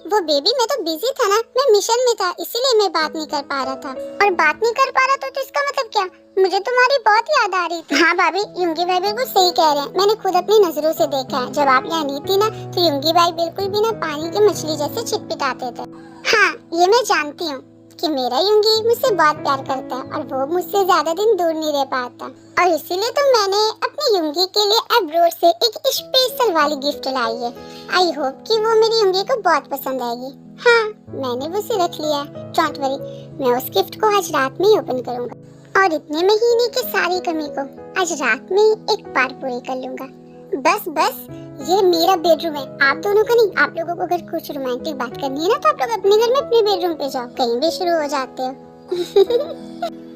वो बेबी मैं तो बिजी था ना, मैं मिशन में था, इसीलिए मैं बात नहीं कर पा रहा था। और बात नहीं कर पा रहा तो इसका मतलब क्या? मुझे तुम्हारी बहुत याद आ रही थी। हाँ भाभी, युंगी भाई बिल्कुल सही कह रहे हैं। मैंने खुद अपनी नजरों से देखा है। जब आप यहाँ नहीं थी ना तो युंगी भाई बिल्कुल भी ना पानी की मछली जैसे छिटपिटाते थे। हाँ ये मैं जानती हूँ कि मेरा युंगी मुझसे बहुत प्यार करता है और वो मुझसे ज्यादा दिन दूर नहीं रह पाता, और इसीलिए तो मैंने अपनी युंगी के लिए अब्रॉड से एक स्पेशल वाली गिफ्ट लाई है। आई होप कि वो मेरी युंगी को बहुत पसंद आएगी। हाँ मैंने वो उसे रख लिया है, डोंट वरी। मैं उस गिफ्ट को आज रात में ही ओपन करूंगा और इतने महीने की सारी कमी को आज रात में ही एक बार पूरी कर लूंगा। बस बस, ये मेरा बेडरूम है, आप दोनों का नहीं। आप लोगों को अगर कुछ रोमांटिक बात करनी है ना तो आप लोग अपने घर में अपने बेडरूम पे जाओ, कहीं भी शुरू हो जाते हो।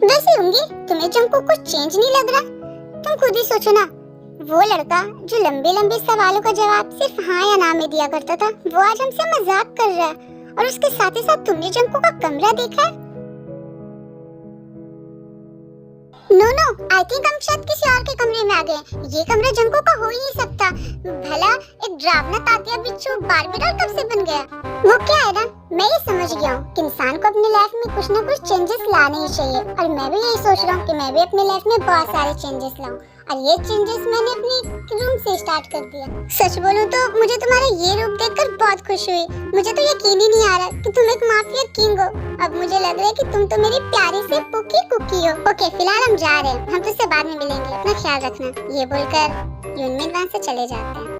वैसे होंगी तुम्हें जंकुक कुछ चेंज नहीं लग रहा? तुम खुद ही सोचो ना, वो लड़का जो लंबे लंबे सवालों का जवाब सिर्फ हाँ या ना में दिया करता था, वो आज हमसे मजाक कर रहा है। और उसके साथ ही साथ तुमने जंकुक का कमरा देखा है? नो आई थिंक हम शायद किसी और के कमरे में आ गए। ये कमरा जंकुक का हो ही नहीं सकता। भला एक ड्रावना तातिया बिच्छू बार्बी डॉल कब से बन गया? वो क्या है ना, मैं ये समझ गया हूँ कि इंसान को अपनी लाइफ में कुछ ना कुछ चेंजेस लाने ही चाहिए, और मैं भी यही सोच रहा हूँ कि मैं भी अपनी लाइफ में बहुत सारे चेंजेस लाऊं। और ये चेंजेस मैंने अपनी रूम से स्टार्ट कर दिया। सच बोलूं तो मुझे तुम्हारा ये रूप देखकर बहुत खुश हुई। मुझे तो यकीन ही नहीं आ रहा कि तुम एक माफिया किंग हो। अब मुझे लग रहा है कि तुम तो मेरी प्यारी सी पुकी कुकी हो। ओके, फिलहाल हम जा रहे हैं, हम तुझसे बाद में मिलेंगे, अपना ख्याल रखना। ये बोलकर यूनमिन वहाँ से चले जाते हैं।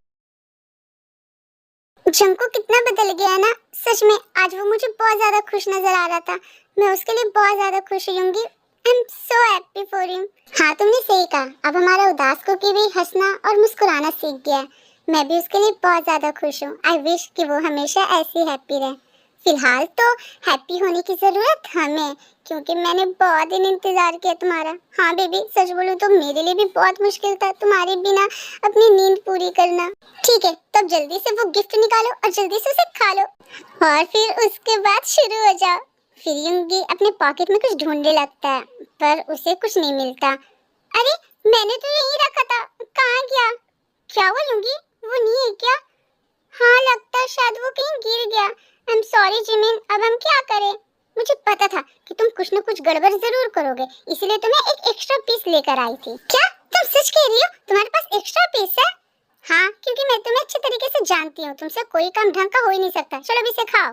जंको कितना बदल गया ना, सच में आज वो मुझे बहुत ज्यादा खुश नजर आ रहा था। मैं उसके लिए बहुत ज्यादा खुश होंगी। I am so happy for him. हाँ, तुमने सही कहा, अब हमारा उदास कुकी भी हंसना और मुस्कुराना सीख गया है। मैं भी उसके लिए बहुत ज्यादा खुश हूँ। आई विश कि वो हमेशा ऐसी हैप्पी रहे। फिलहाल तो हैप्पी होने की जरूरत हमें, क्योंकि मैंने बहुत दिन इंतजार किया तुम्हारा। हाँ बेबी, सच बोलूं तो मेरे लिए भी बहुत मुश्किल था तुम्हारे बिना अपनी नींद पूरी करना। ठीक है, तब जल्दी से वो गिफ्ट निकालो और जल्दी से उसे खा लो और फिर उसके बाद शुरू हो जाओ। फिर युंगी अपने पॉकेट में कुछ ढूंढने लगता है, पर उसे कुछ नहीं मिलता। अरे, मैंने तो यहीं रखा था, कहाँ गया? क्या हुआ युंगी, वो नहीं है क्या? हाँ, लगता है शायद वो कहीं गिर गया। आई एम सॉरी जिमिन, अब हम क्या करें? मुझे पता था कि तुम कुछ न कुछ गड़बड़ जरूर करोगे, इसलिए तो मैं एक एक्स्ट्रा पीस लेकर आई थी। क्या तुम सच कह रही हो? तुम्हारे पास एक्स्ट्रा पीस है? हाँ, क्योंकि मैं तुम्हें अच्छे तरीके से जानती हूँ, तुमसे कोई काम ढंग का हो ही नहीं सकता। चलो अभी इसे खाओ।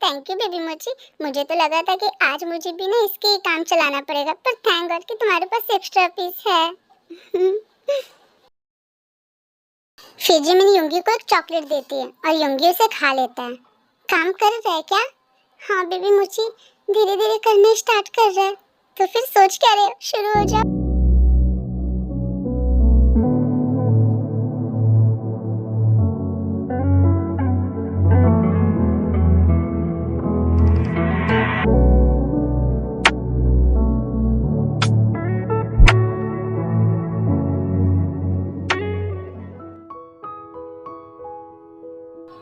थैंक यू बेबी मोची, मुझे तो लगा था कि आज मुझे भी ना इसके ही काम चलाना पड़ेगा, पर थैंक गॉड कि तुम्हारे पास एक्स्ट्रा पीस है। फिर जिमिन युंगी को एक चॉकलेट देती है और युंगी उसे खा लेता है। काम कर रहा है क्या? हाँ बेबी मोची, धीरे धीरे करने स्टार्ट कर रहा है। तो फिर सोच क्या रहे हो, शुरू हो जाओ।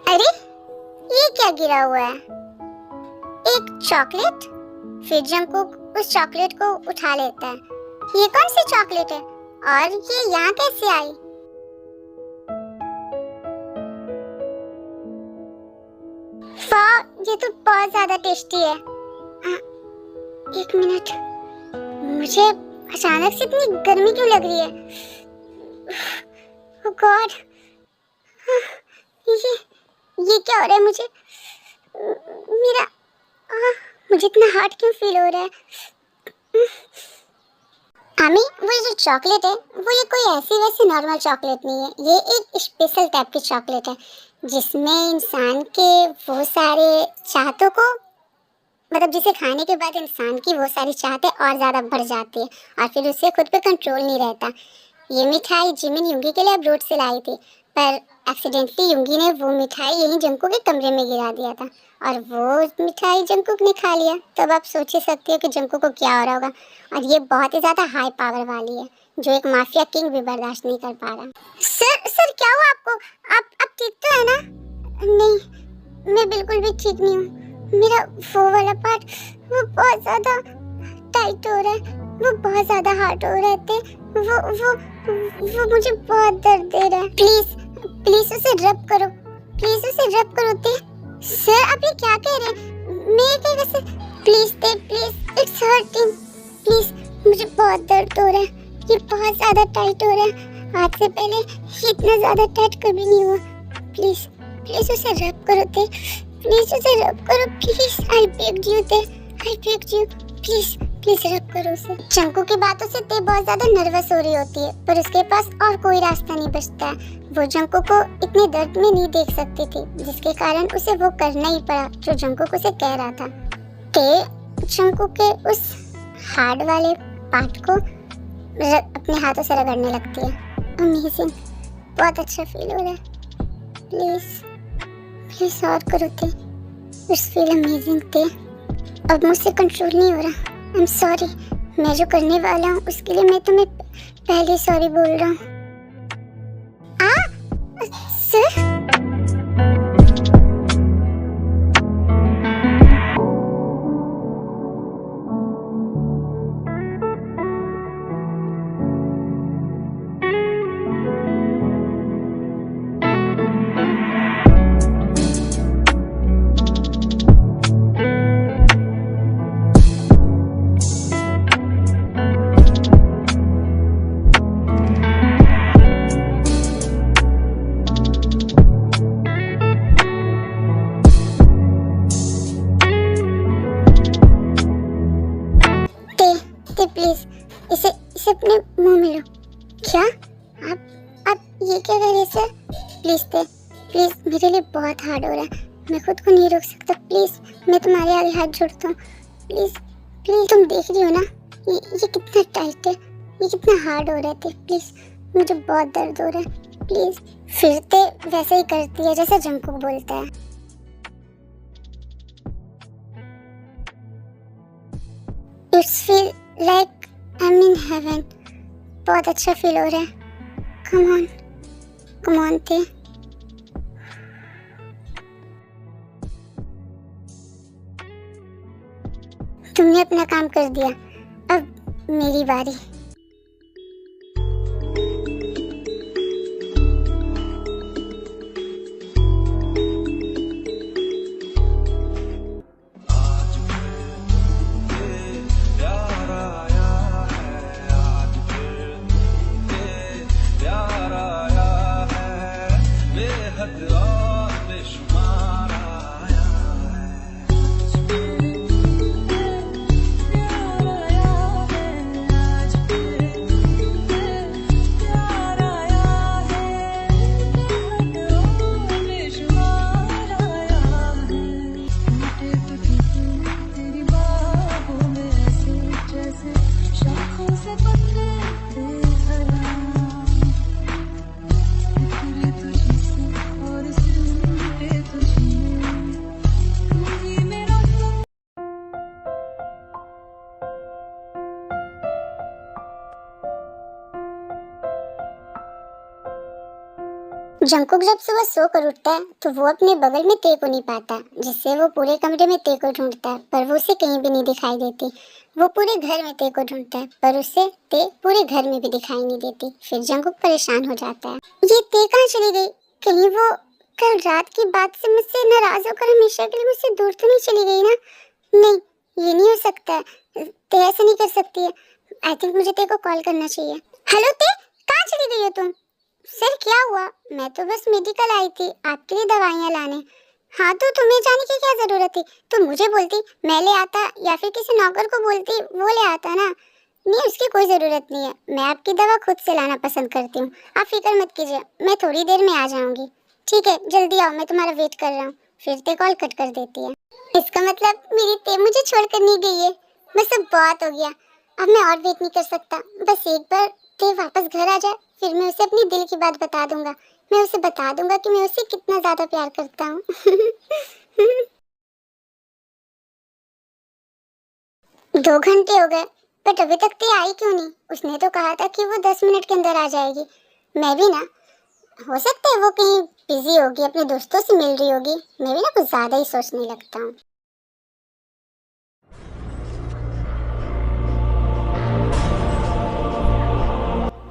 अरे, ये क्या गिरा हुआ है? एक चॉकलेट? फिर जंगकुक उस चॉकलेट को उठा लेता है। ये कौन सी चॉकलेट है और ये यहाँ कैसे आई? वाह, ये तो बहुत ज्यादा टेस्टी है। एक मिनट, मुझे अचानक से इतनी गर्मी क्यों लग रही है? ओह गॉड, ये क्या हो रहा है मुझे? मेरा मुझे इतना हार्ड क्यों फील हो रहा है? आमी, वो जो चॉकलेट है वो ये कोई ऐसी वैसी नॉर्मल चॉकलेट नहीं है। ये एक स्पेशल टाइप की चॉकलेट है जिसमें इंसान के वो सारे चाहतों को, मतलब जिसे खाने के बाद इंसान की वो सारी चाहतें और ज़्यादा बढ़ जाती है और फिर उसे खुद पे कंट्रोल नहीं रहता। ये मिठाई जिमिन युंगी के लिए अब रोड से लाई थी, पर एक्सीडेंटली युंगी ने वो मिठाई यहीं जंकुक के कमरे में गिरा दिया था और वो मिठाई जंकुक ने खा लिया। तब आप सोच ही सकते हो कि जंकुक को क्या हो रहा होगा। और ये बहुत ही ज़्यादा हाई पावर वाली है जो एक माफिया किंग भी बर्दाश्त नहीं कर पा रहा। सर क्या हुआ आपको? आप ठीक तो है ना? नहीं, मैं बिल्कुल भी ठीक नहीं हूँ। मेरा वो वाला पार्ट वो बहुत ज़्यादा टाइट हो रहा है, वो बहुत ज़्यादा हार्ड हो रहे थे। वो मुझे बहुत दर्द दे रहा है। प्लीज उसे रब करो, प्लीज उसे रब करो दे। सर आप ये क्या कह रहे हैं? मैं क्या कैसे? Please it's hurting. प्लीज, मुझे बहुत दर्द हो रहा है, ये बहुत ज़्यादा टाइट हो रहा है। आज से पहले ये इतना ज़्यादा टाइट कभी नहीं हुआ। प्लीज उसे रब करो दे, प्लीज उसे रब करो, please. I beg you they, I beg you, please रब करो उसे। चंकू की बातों से ते बहुत ज्यादा नर्वस हो रही होती है, पर उसके पास और कोई रास्ता नहीं बचता है। वो जंकू को इतने दर्द में नहीं देख सकती थी, जिसके कारण उसे वो करना ही पड़ा जो जंकू उसे कह रहा था। ते जंकू के उस हार्ड वाले पार्ट को अपने हाथों से रगड़ने लगती है। अमेजिंग, बहुत अच्छा फील हो रहा है। प्लीज और करो ते, इट्स फील अमेजिंग ते। अब मुझसे कंट्रोल नहीं हो रहा। आई एम सॉरी, मैं जो करने वाला हूँ उसके लिए मैं तुम्हें पहले सॉरी बोल रहा हूँ। सर, ते प्लीज इसे इसे अपने मुंह में लो। क्या आप ये क्या कर रहे हैं सर? प्लीज मेरे लिए बहुत हार्ड हो रहा है, मैं खुद को नहीं रोक सकता। प्लीज मैं तुम्हारे आगे हाथ जोड़ता हूँ। प्लीज तुम देख रही हो ना ये कितना टाइट है, ये कितना हार्ड हो रहा है। प्लीज मुझे बहुत दर्द हो रहा है। प्लीज। फिर ते वैसे ही करती है जैसे जंकुक बोलता है। It's feel like I am in heaven. बहुत अच्छा फील हो रहा है। कम ऑन ते। तुमने अपना काम कर दिया, अब मेरी बारी। जंकुक जब सुबह सोकर उठता है तो वो अपने बगल में ते को नहीं पाता, जिससे वो पूरे कमरे में ते को ढूंढता है पर वो उसे कहीं भी नहीं दिखाई देती। वो पूरे घर में ते को ढूंढता है पर उसे ते पूरे घर में भी दिखाई नहीं देती। फिर जंकुक परेशान हो जाता है, ये ते कहाँ चली गई? कहीं वो कल रात की बात से मुझसे नाराज होकर हमेशा के लिए मुझसे दूर तो नहीं चली गई ना? नहीं, ये नहीं हो सकता। ते ऐसा नहीं कर सकती है। आई थिंक मुझे ते को कॉल करना चाहिए। हेलो ते, कहाँ चली गई हो तुम? सर क्या हुआ? मैं तो बस मेडिकल आई थी आपके लिए दवाइयाँ लाने। हाँ तो तुम्हें जाने की क्या जरूरत थी? तुम मुझे बोलती मैं ले आता या फिर किसी नौकर को बोलती वो ले आता ना। नहीं, उसकी कोई जरूरत नहीं है, मैं आपकी दवा खुद से लाना पसंद करती हूँ। आप फिक्र मत कीजिए, मैं थोड़ी देर में आ जाऊंगी। ठीक है, जल्दी आओ, मैं तुम्हारा वेट कर रहा हूँ। फिर ते कॉल कट कर देती है। इसका मतलब मेरी ते मुझे छोड़कर नहीं गई है। बस अब बहुत हो गया, अब मैं और वेट नहीं कर सकता। बस एक बार ते वापस घर आ जाए, फिर मैं उसे अपनी दिल की बात बता दूंगा। मैं उसे बता दूंगा कि मैं उसे कितना ज्यादा प्यार करता हूँ। 2 घंटे हो गए बट अभी तक ते आई क्यों नहीं? उसने तो कहा था कि वो 10 मिनट के अंदर आ जाएगी। मैं भी ना, हो सकता है वो कहीं बिजी होगी, अपने दोस्तों से मिल रही होगी। मैं भी ना कुछ ज्यादा ही सोचने लगता हूँ।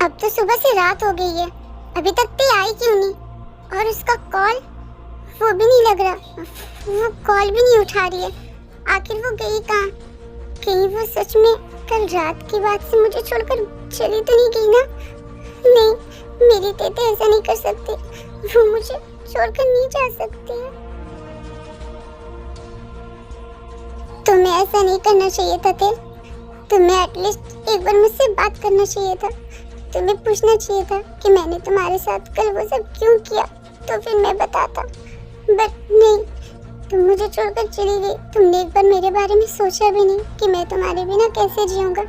अब तो सुबह से रात हो गई है, अभी तक ते आई क्यों नहीं? और उसका कॉल वो भी नहीं लग रहा, वो कॉल भी नहीं उठा रही है। आखिर वो गई कहाँ? कहीं वो सच में कल रात की बात से मुझे छोड़कर चली तो नहीं गई ना? नहीं, मेरी तेते ऐसा नहीं कर सकती, वो मुझे छोड़कर नहीं जा सकती है। तुम्हें ऐसा नहीं करना चाहिए था ते, तुम्हें एटलीस्ट एक बार मुझसे बात करना चाहिए था। तुम्हें पूछना चाहिए था कि मैंने तुम्हारे साथ कल वो सब क्यों किया, तो फिर मैं बताता। बट नहीं, तुम मुझे छोड़कर चली गई। तुमने एक बार मेरे बारे में सोचा भी नहीं कि मैं तुम्हारे बिना कैसे जीऊंगा।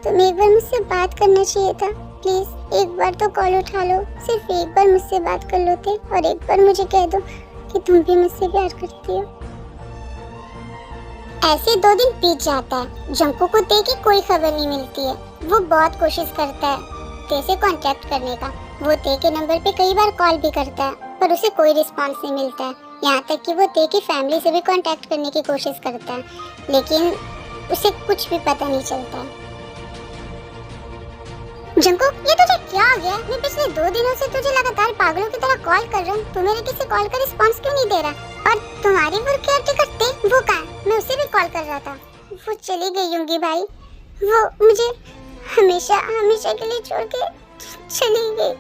तुम्हें एक बार मुझसे बात करना चाहिए था। प्लीज एक बार तो कॉल उठा लो, सिर्फ एक बार मुझसे बात कर लो थे, और एक बार मुझे कह दो कि तुम भी मुझसे प्यार करती हो। ऐसे 2 दिन बीत जाता है, जंकुक को ते की कोई खबर नहीं मिलती है। वो बहुत कोशिश करता है ते से कांटेक्ट करने का। वो ते के नंबर पे कई बार कॉल भी करता है पर उसे कोई रिस्पांस नहीं मिलता है। यहाँ तक कि वो ते की फैमिली से भी कांटेक्ट करने की कोशिश करता है, लेकिन उसे कुछ भी पता नहीं चलता है। जंकुक, ये तुझे क्या हो गया? मैं पिछले 2 दिनों से तुझे लगातार पागलों की तरह कॉल कर रहा हूँ, तू मेरे किसी कॉल का रिस्पांस क्यों नहीं दे रहा? और तुम्हारी वो केयरटेकर ते, वो कहाँ है? मैं उसे भी कॉल कर रहा था। वो चली गई होंगी भाई, वो मुझे हमेशा के लिए छोड़ के चली गई।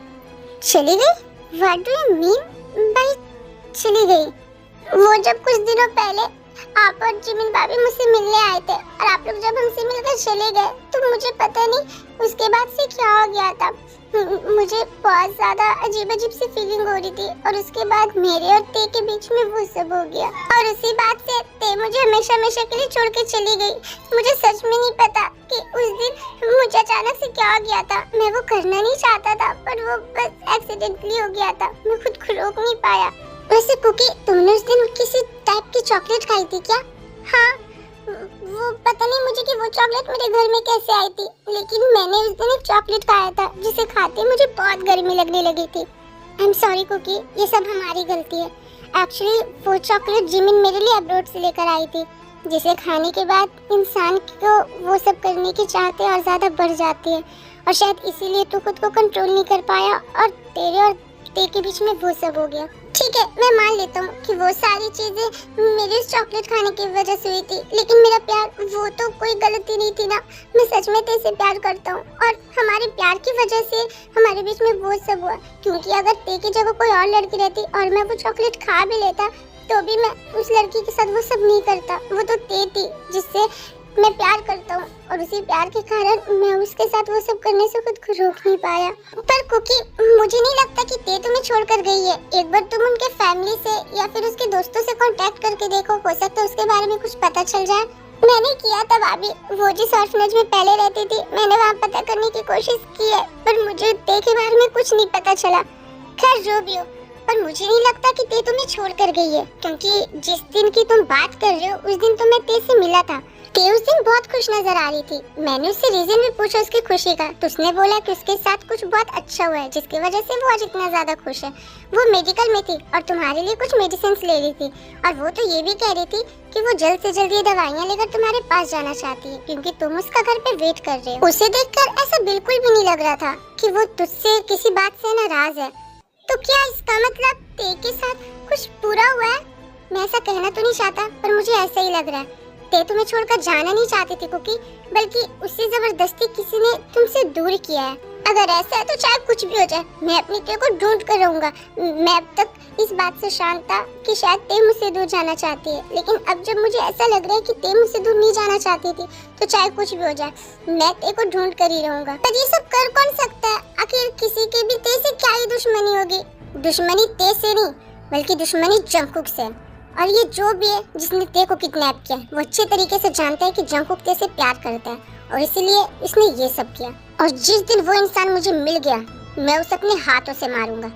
चली गई? What do you mean भाई चली गई? वो जब कुछ दिनों पहले आप और जिमिन भाभी मुझसे मिलने आए थे और आप लोग जब हमसे मिलकर चले गए तो मुझे पता नहीं उसके बाद से क्या हो गया था। मुझे बहुत ज्यादा अजीब अजीब सी फीलिंग हो रही थी और उसके बाद मेरे और ते के बीच में वो सब हो गया और उसी बात से ते मुझे हमेशा हमेशा के लिए छोड़ के चली गई। मुझे सच में नहीं पता कि उस दिन मुझे अचानक से क्या हो गया था। मैं वो करना नहीं चाहता था पर वो बस एक्सीडेंटली हो गया था। मैं खुद को रोक नहीं पाया। वैसे कुकी, तुमने उस दिन किसी टाइप की चॉकलेट खाई थी क्या? हाँ, वो पता नहीं मुझे कि वो चॉकलेट मेरे घर में कैसे आई थी, लेकिन मैंने उस दिन एक चॉकलेट खाया था जिसे खाते मुझे बहुत गर्मी लगने लगी थी। आई एम सॉरी कुकी, ये सब हमारी गलती है। एक्चुअली वो चॉकलेट जिमिन मेरे लिए अब्रोड से लेकर आई थी, जिसे खाने के बाद इंसान को वो सब करने की चाहते और ज्यादा बढ़ जाती है और शायद इसीलिए तू खुद को कंट्रोल नहीं कर पाया और तेरे और ते के बीच में वो सब हो गया। ठीक है, मैं मान लेता हूँ कि वो सारी चीजें मेरे चॉकलेट खाने की वजह से हुई थी, लेकिन मेरा प्यार वो तो कोई गलती नहीं थी ना। मैं सच में तेरे से प्यार करता हूँ और हमारे प्यार की वजह से हमारे बीच में वो सब हुआ। क्योंकि अगर ते की जगह कोई और लड़की रहती और मैं वो चॉकलेट खा भी लेता तो भी मैं उस लड़की के साथ वो सब नहीं करता। वो तो ते थी जिससे मैं प्यार करता हूँ और उसी प्यार के कारण मैं उसके साथ वो सब करने से खुद को रोक नहीं पाया। पर कुकी, मुझे नहीं लगता कि ते तुम्हें छोड़कर गई है। एक बार तुम उनके फैमिली से या फिर उसके दोस्तों से कांटेक्ट करके देखो, हो सकता है उसके बारे में कुछ पता चल जाए। मैंने किया था भाभी, वो जिस ऑर्फनेज में पहले रहती थी मैंने वहाँ पता करने की कोशिश की है, पर मुझे ते के बारे में कुछ नहीं पता चला। खैर जो भी हो, पर मुझे नहीं लगता कि ते तुम्हें छोड़ कर गई है, क्योंकि जिस दिन की तुम बात कर रहे हो उस दिन तो मैं ते से मिला था। ते उस दिन बहुत खुश नजर आ रही थी। मैंने उससे रीजन भी पूछा उसकी खुशी का, तो उसने बोला कि उसके साथ कुछ बहुत अच्छा हुआ है जिसकी वजह से वो आज इतना ज्यादा खुश है। वो मेडिकल में थी और तुम्हारे लिए कुछ मेडिसिन ले रही थी और वो तो ये भी कह रही थी कि वो जल्द से जल्द ये दवाइयाँ लेकर तुम्हारे पास जाना चाहती है क्योंकि तुम उसका घर पे वेट कर रहे हो। उसे देखकर ऐसा बिल्कुल भी नहीं लग रहा था कि वो तुझसे किसी बात से नाराज है। तो क्या इसका मतलब ते के साथ कुछ बुरा हुआ है? मैं ऐसा कहना तो नहीं चाहता पर मुझे ऐसा ही लग रहा है। ते तुम्हें छोड़कर जाना नहीं चाहती थी कुकी, बल्कि उससे जबरदस्ती किसी ने तुमसे दूर किया है। अगर ऐसा है तो चाहे कुछ भी हो जाए, मैं अपनी ते को ढूंढ कर रहूंगा। मैं अब तक इस बात से शांत था कि शायद ते मुझसे दूर जाना चाहती है, लेकिन अब जब मुझे ऐसा लग रहा है कि ते मुझसे दूर नहीं जाना चाहती थी, तो चाहे कुछ भी हो जाए मैं ते को ढूंढ कर ही रहूंगा। पर ये सब कर कौन सकता है? आखिर किसी के भी ते से क्या ही दुश्मनी होगी? दुश्मनी ते से नहीं, बल्कि दुश्मनी जंगकुक से। और ये जो भी है जिसने ते को किडनैप किया, वो अच्छे तरीके से जानता है कि जंगकुक ते से प्यार करता है और इसीलिए उसने ये सब किया। और जिस दिन वो इंसान मुझे मिल गया, मैं उसे अपने हाथों से मारूंगा।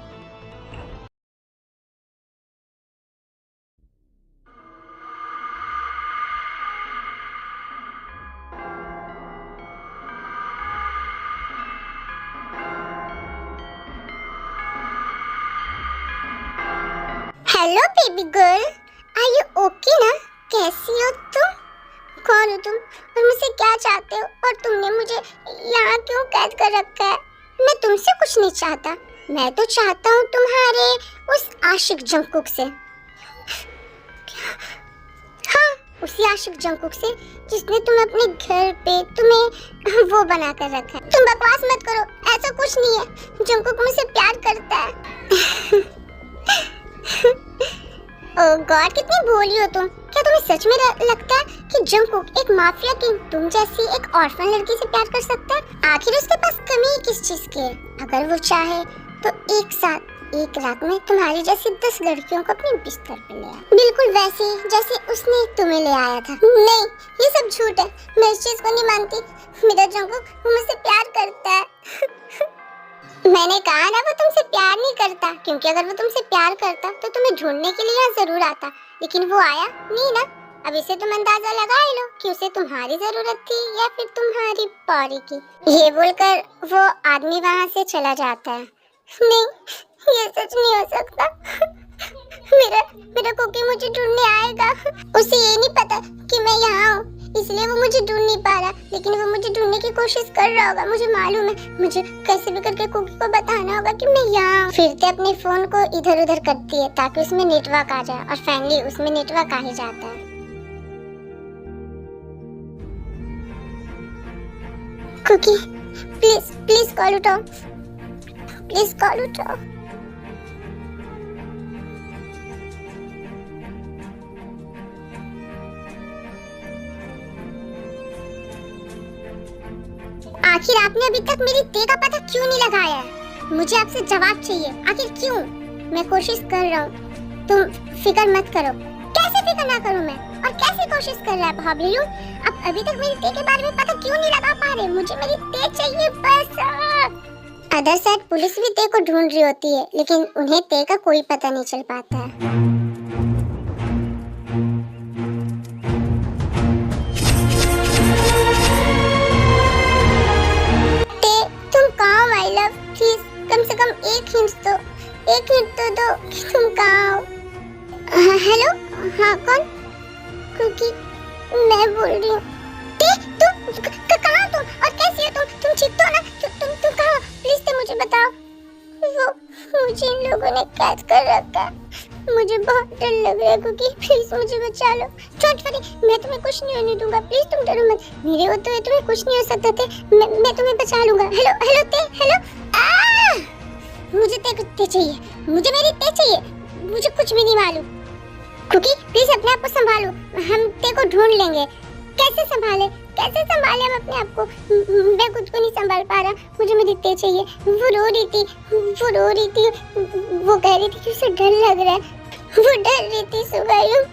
Hello baby girl, are you okay ना? कैसी हो तुम? कौन हो तुम और मुझसे क्या चाहते हो? और तुमने मुझे यहाँ क्यों कैद कर रखा है? मैं तुमसे कुछ नहीं चाहता, मैं तो चाहता हूँ तुम्हारे उस आशिक जंगकुक से। हाँ, उसी आशिक जंगकुक से जिसने तुम अपने घर पे तुम्हें वो बना कर रखा है। तुम बकवास मत करो, ऐसा कुछ नहीं है। जंगकुक मुझसे प्यार करता है। ओह गॉड, कितनी भोली हो तुम। क्या तुम्हें सच में लगता है कि जंगकुक, एक माफिया किंग, तुम जैसी एक ऑर्फन लड़की से प्यार कर सकता है? आखिर उसके पास कमी किस चीज की है? अगर वो चाहे तो एक साथ एक रात में तुम्हारी जैसी 10 लड़कियों को अपने बिस्तर पर ले आए, बिल्कुल वैसे जैसे उसने तुम्हें ले आया था। नहीं, ये सब झूठ है, मैं इस चीज को नहीं मानती। मेरा जंगकुक मुझसे प्यार करता है। मैंने कहा ना वो तुमसे प्यार नहीं करता, क्योंकि अगर वो तुमसे प्यार करता तो तुम्हें ढूंढने के लिए यहाँ जरूर आता, लेकिन वो आया नहीं ना। अब इसे तुम अंदाजा लगा ही लो कि उसे तुम्हारी जरूरत थी या फिर तुम्हारी पौरी की। ये बोलकर वो आदमी वहाँ से चला जाता है। नहीं, ये सच नहीं हो सकता। मेरा मेरा कुकी मुझे ढूंढने आएगा। उसे ये नहीं पता कि मैं यहाँ हूँ, इसलिए वो मुझे ढूंढ नहीं पा रहा, लेकिन वो मुझे ढूंढने की कोशिश कर रहा होगा। मुझे मालूम है, मुझे कैसे भी करके कुकी को बताना होगा कि मैं यहाँ हूँ। फिर ते अपने फोन को इधर उधर करती है ताकि उसमें नेटवर्क आ जाए, और फाइनली उसमें नेटवर्क आ ही जाता है। कुकी, प्लीज प्लीज कॉल उठाओ, प्लीज कॉल उठाओ। आखिर आपने अभी तक मेरी ते का पता क्यों नहीं लगाया है? मुझे आपसे जवाब चाहिए, आखिर क्यों? मैं कोशिश कर रहा हूँ, तुम फिक्र मत करो। कैसे फिक्र ना करूँ मैं? और कैसे कोशिश कर रहा है भाबलू? अब अभी तक मेरी ते के बारे में पता क्यों नहीं लगा पा रहे? मुझे मेरी ते चाहिए बस। अदर साइड पुलिस भी ते को ढूंढ रही होती है, लेकिन उन्हें ते का कोई पता नहीं चल पाता है। कम से कम एक हिंट तो दो कि तुम कहाँ हो। हेलो, हाँ कौन? कुकी, मैं बोल रही हूँ। तुम कहाँ हो? तुम और कैसी हो तुम? तुम ठीक तो हो ना? तुम कहाँ हो? प्लीज तो मुझे बताओ। वो मुझे इन लोगों ने कैद कर रखा है। मुझे बहुत डर लग रहा है कुकी, प्लीज मुझे बचा लो। डोंट वरी, मैं तुम्हें कुछ नहीं होने दूंगा। प्लीज तुम डरो मत, मेरे होते हुए तुम्हें कुछ नहीं हो सकता थे। मैं तुम्हें बचा लूंगा। हेलो हेलो ते, हेलो। मुझे ते चाहिए, मुझे मेरी ते चाहिए, मुझे कुछ भी नहीं मालूम। कुकी प्लीज अपने आप को संभालो, हम ते को ढूंढ लेंगे। कैसे संभाले हम अपने आप को? मैं खुद को नहीं संभाल पा रहा। मुझे मेरी ते चाहिए। वो रो रही थी, वो कह रही थी कि उसे डर लग रहा है, वो डर रही थी सुगायु।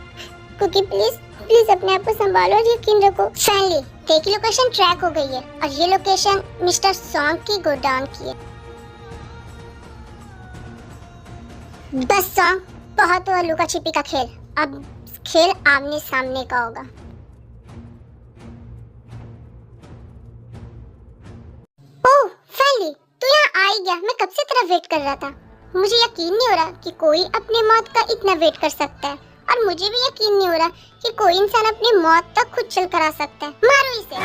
कुकी प्लीज अपने आप को संभालो और यकीन रखो। फाइनली ते की लोकेशन ट्रैक हो गई है और ये लोकेशन मिस्टर सॉन्ग की गोडाउन की है। बस सॉन्ग, बहुत हुआ लुका छिपी का खेल, अब खेल आमने सामने का होगा। ओह फाइनली तू यहाँ आ ही गया। मैं कब से तेरा वेट कर रहा था। मुझे यकीन नहीं हो रहा कि कोई अपने मौत का इतना वेट कर सकता है, और मुझे भी यकीन नहीं हो रहा कि कोई इंसान अपनी मौत तक खुद चल कर आ सकता है। मारो इसे।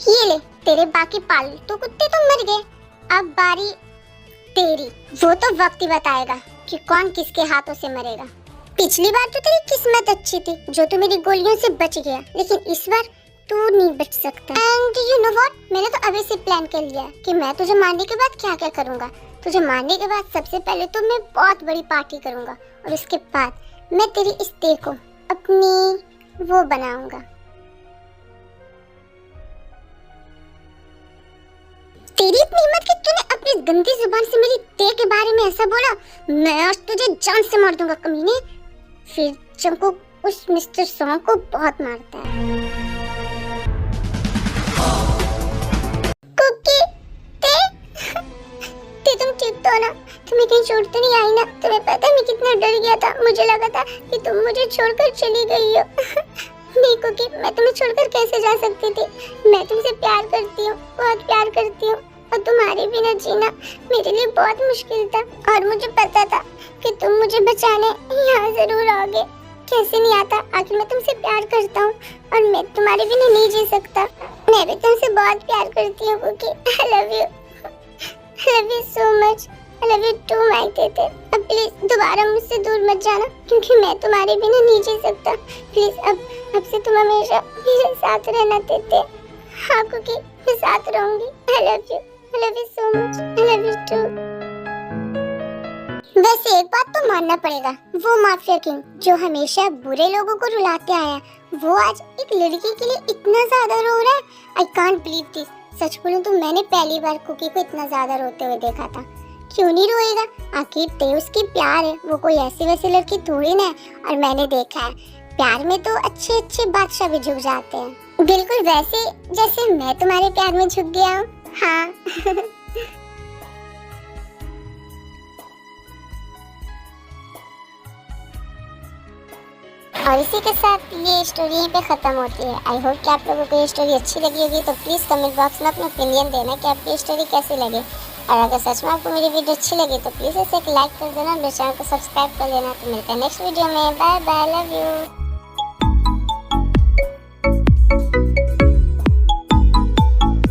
ये ले, तेरे बाकी पालतू कुत्ते तो मर गए, अब बारी तेरी। वो तो वक्त ही बताएगा कि कौन किसके हाथों से मरेगा। पिछली बार तो तेरी किस्मत अच्छी थी जो तू मेरी गोलियों से बच गया, लेकिन इस बार तू नहीं बच सकता। एंड यू नो व्हाट, मैंने तो अभी से प्लान कर लिया कि मैं तुझे मारने के बाद क्या क्या करूंगा। तुझे मारने के बाद सबसे पहले तो मैं बहुत बड़ी पार्टी करूंगा, और उसके बाद मैं तेरी इस ते को अपनी वो बनाऊंगा। तेरी इतनी हिम्मत कि तूने अपनी गंदी जुबान से मेरी ते के बारे में ऐसा बोला। मैं आज तुझे जान से मार दूंगा कमीने। फिर जंगकुक उस मिस्टर सॉन्ग को बहुत मारता है। कुकी, ते तुम ठीक तो हो ना? तुम्हें कहीं छोड़ तो नहीं आई ना? तुम्हें पता है मैं कितना डर गया था, मुझे लगा था कि तुम मुझे छोड़कर चली गई हो। नहीं कुकी, मैं तुम्हें छोड़कर कैसे जा सकती थी? मैं तुमसे प्यार करती हूँ, बहुत प्यार करती हूँ, और तुम्हारे बिना जीना मेरे लिए बहुत मुश्किल था। और मुझे पता था कि तुम मुझे बचाने यहाँ जरूर आओगे। कैसे नहीं आता, आखिर मैं तुमसे प्यार करता हूँ और मैं तुम्हारे बिना नहीं जी सकता। मैं भी तुमसे बहुत प्यार करती हूँ Cookie. I love you so much. I love you too my तेते। अब प्लीज दोबारा मुझसे दूर मत जाना, क्योंकि मैं तुम्हारे बिना नहीं जी सकता। प्लीज अब से तुम हमेशा मेरे साथ रहना तेते। हाँ कुकी, मैं साथ रहूंगी। I love you so much. I love you too. वैसे एक बात तो मानना पड़ेगा, वो माफिया किंग जो हमेशा बुरे लोगों को रुलाते आया, वो आज एक लड़की के लिए इतना ज्यादा रो रहा है। I can't believe this. सच बोलूं तो मैंने पहली बार कुकी को इतना ज्यादा रोते हुए देखा था। क्यों नहीं रोएगा, आखिर ते उसकी प्यार है, वो कोई ऐसी वैसी लड़की थोड़ी ना है। और मैंने देखा है प्यार में तो अच्छे अच्छे बादशाह भी झुक जाते हैं, बिल्कुल वैसे जैसे मैं तुम्हारे प्यार में झुक गया हूँ। हाँ और इसी के साथ ये स्टोरी यहीं पे ख़त्म होती है। आई होप कि आप लोगों को ये स्टोरी अच्छी लगी होगी, तो प्लीज़ कमेंट बॉक्स में अपना ओपिनियन देना कि आपको ये स्टोरी कैसी लगी। और अगर सच में आपको मेरी वीडियो अच्छी लगी तो प्लीज़ इसे एक लाइक कर देना, मेरे चैनल को सब्सक्राइब कर लेना। तो मिलते हैं नेक्स्ट वीडियो में। Bye bye, love you.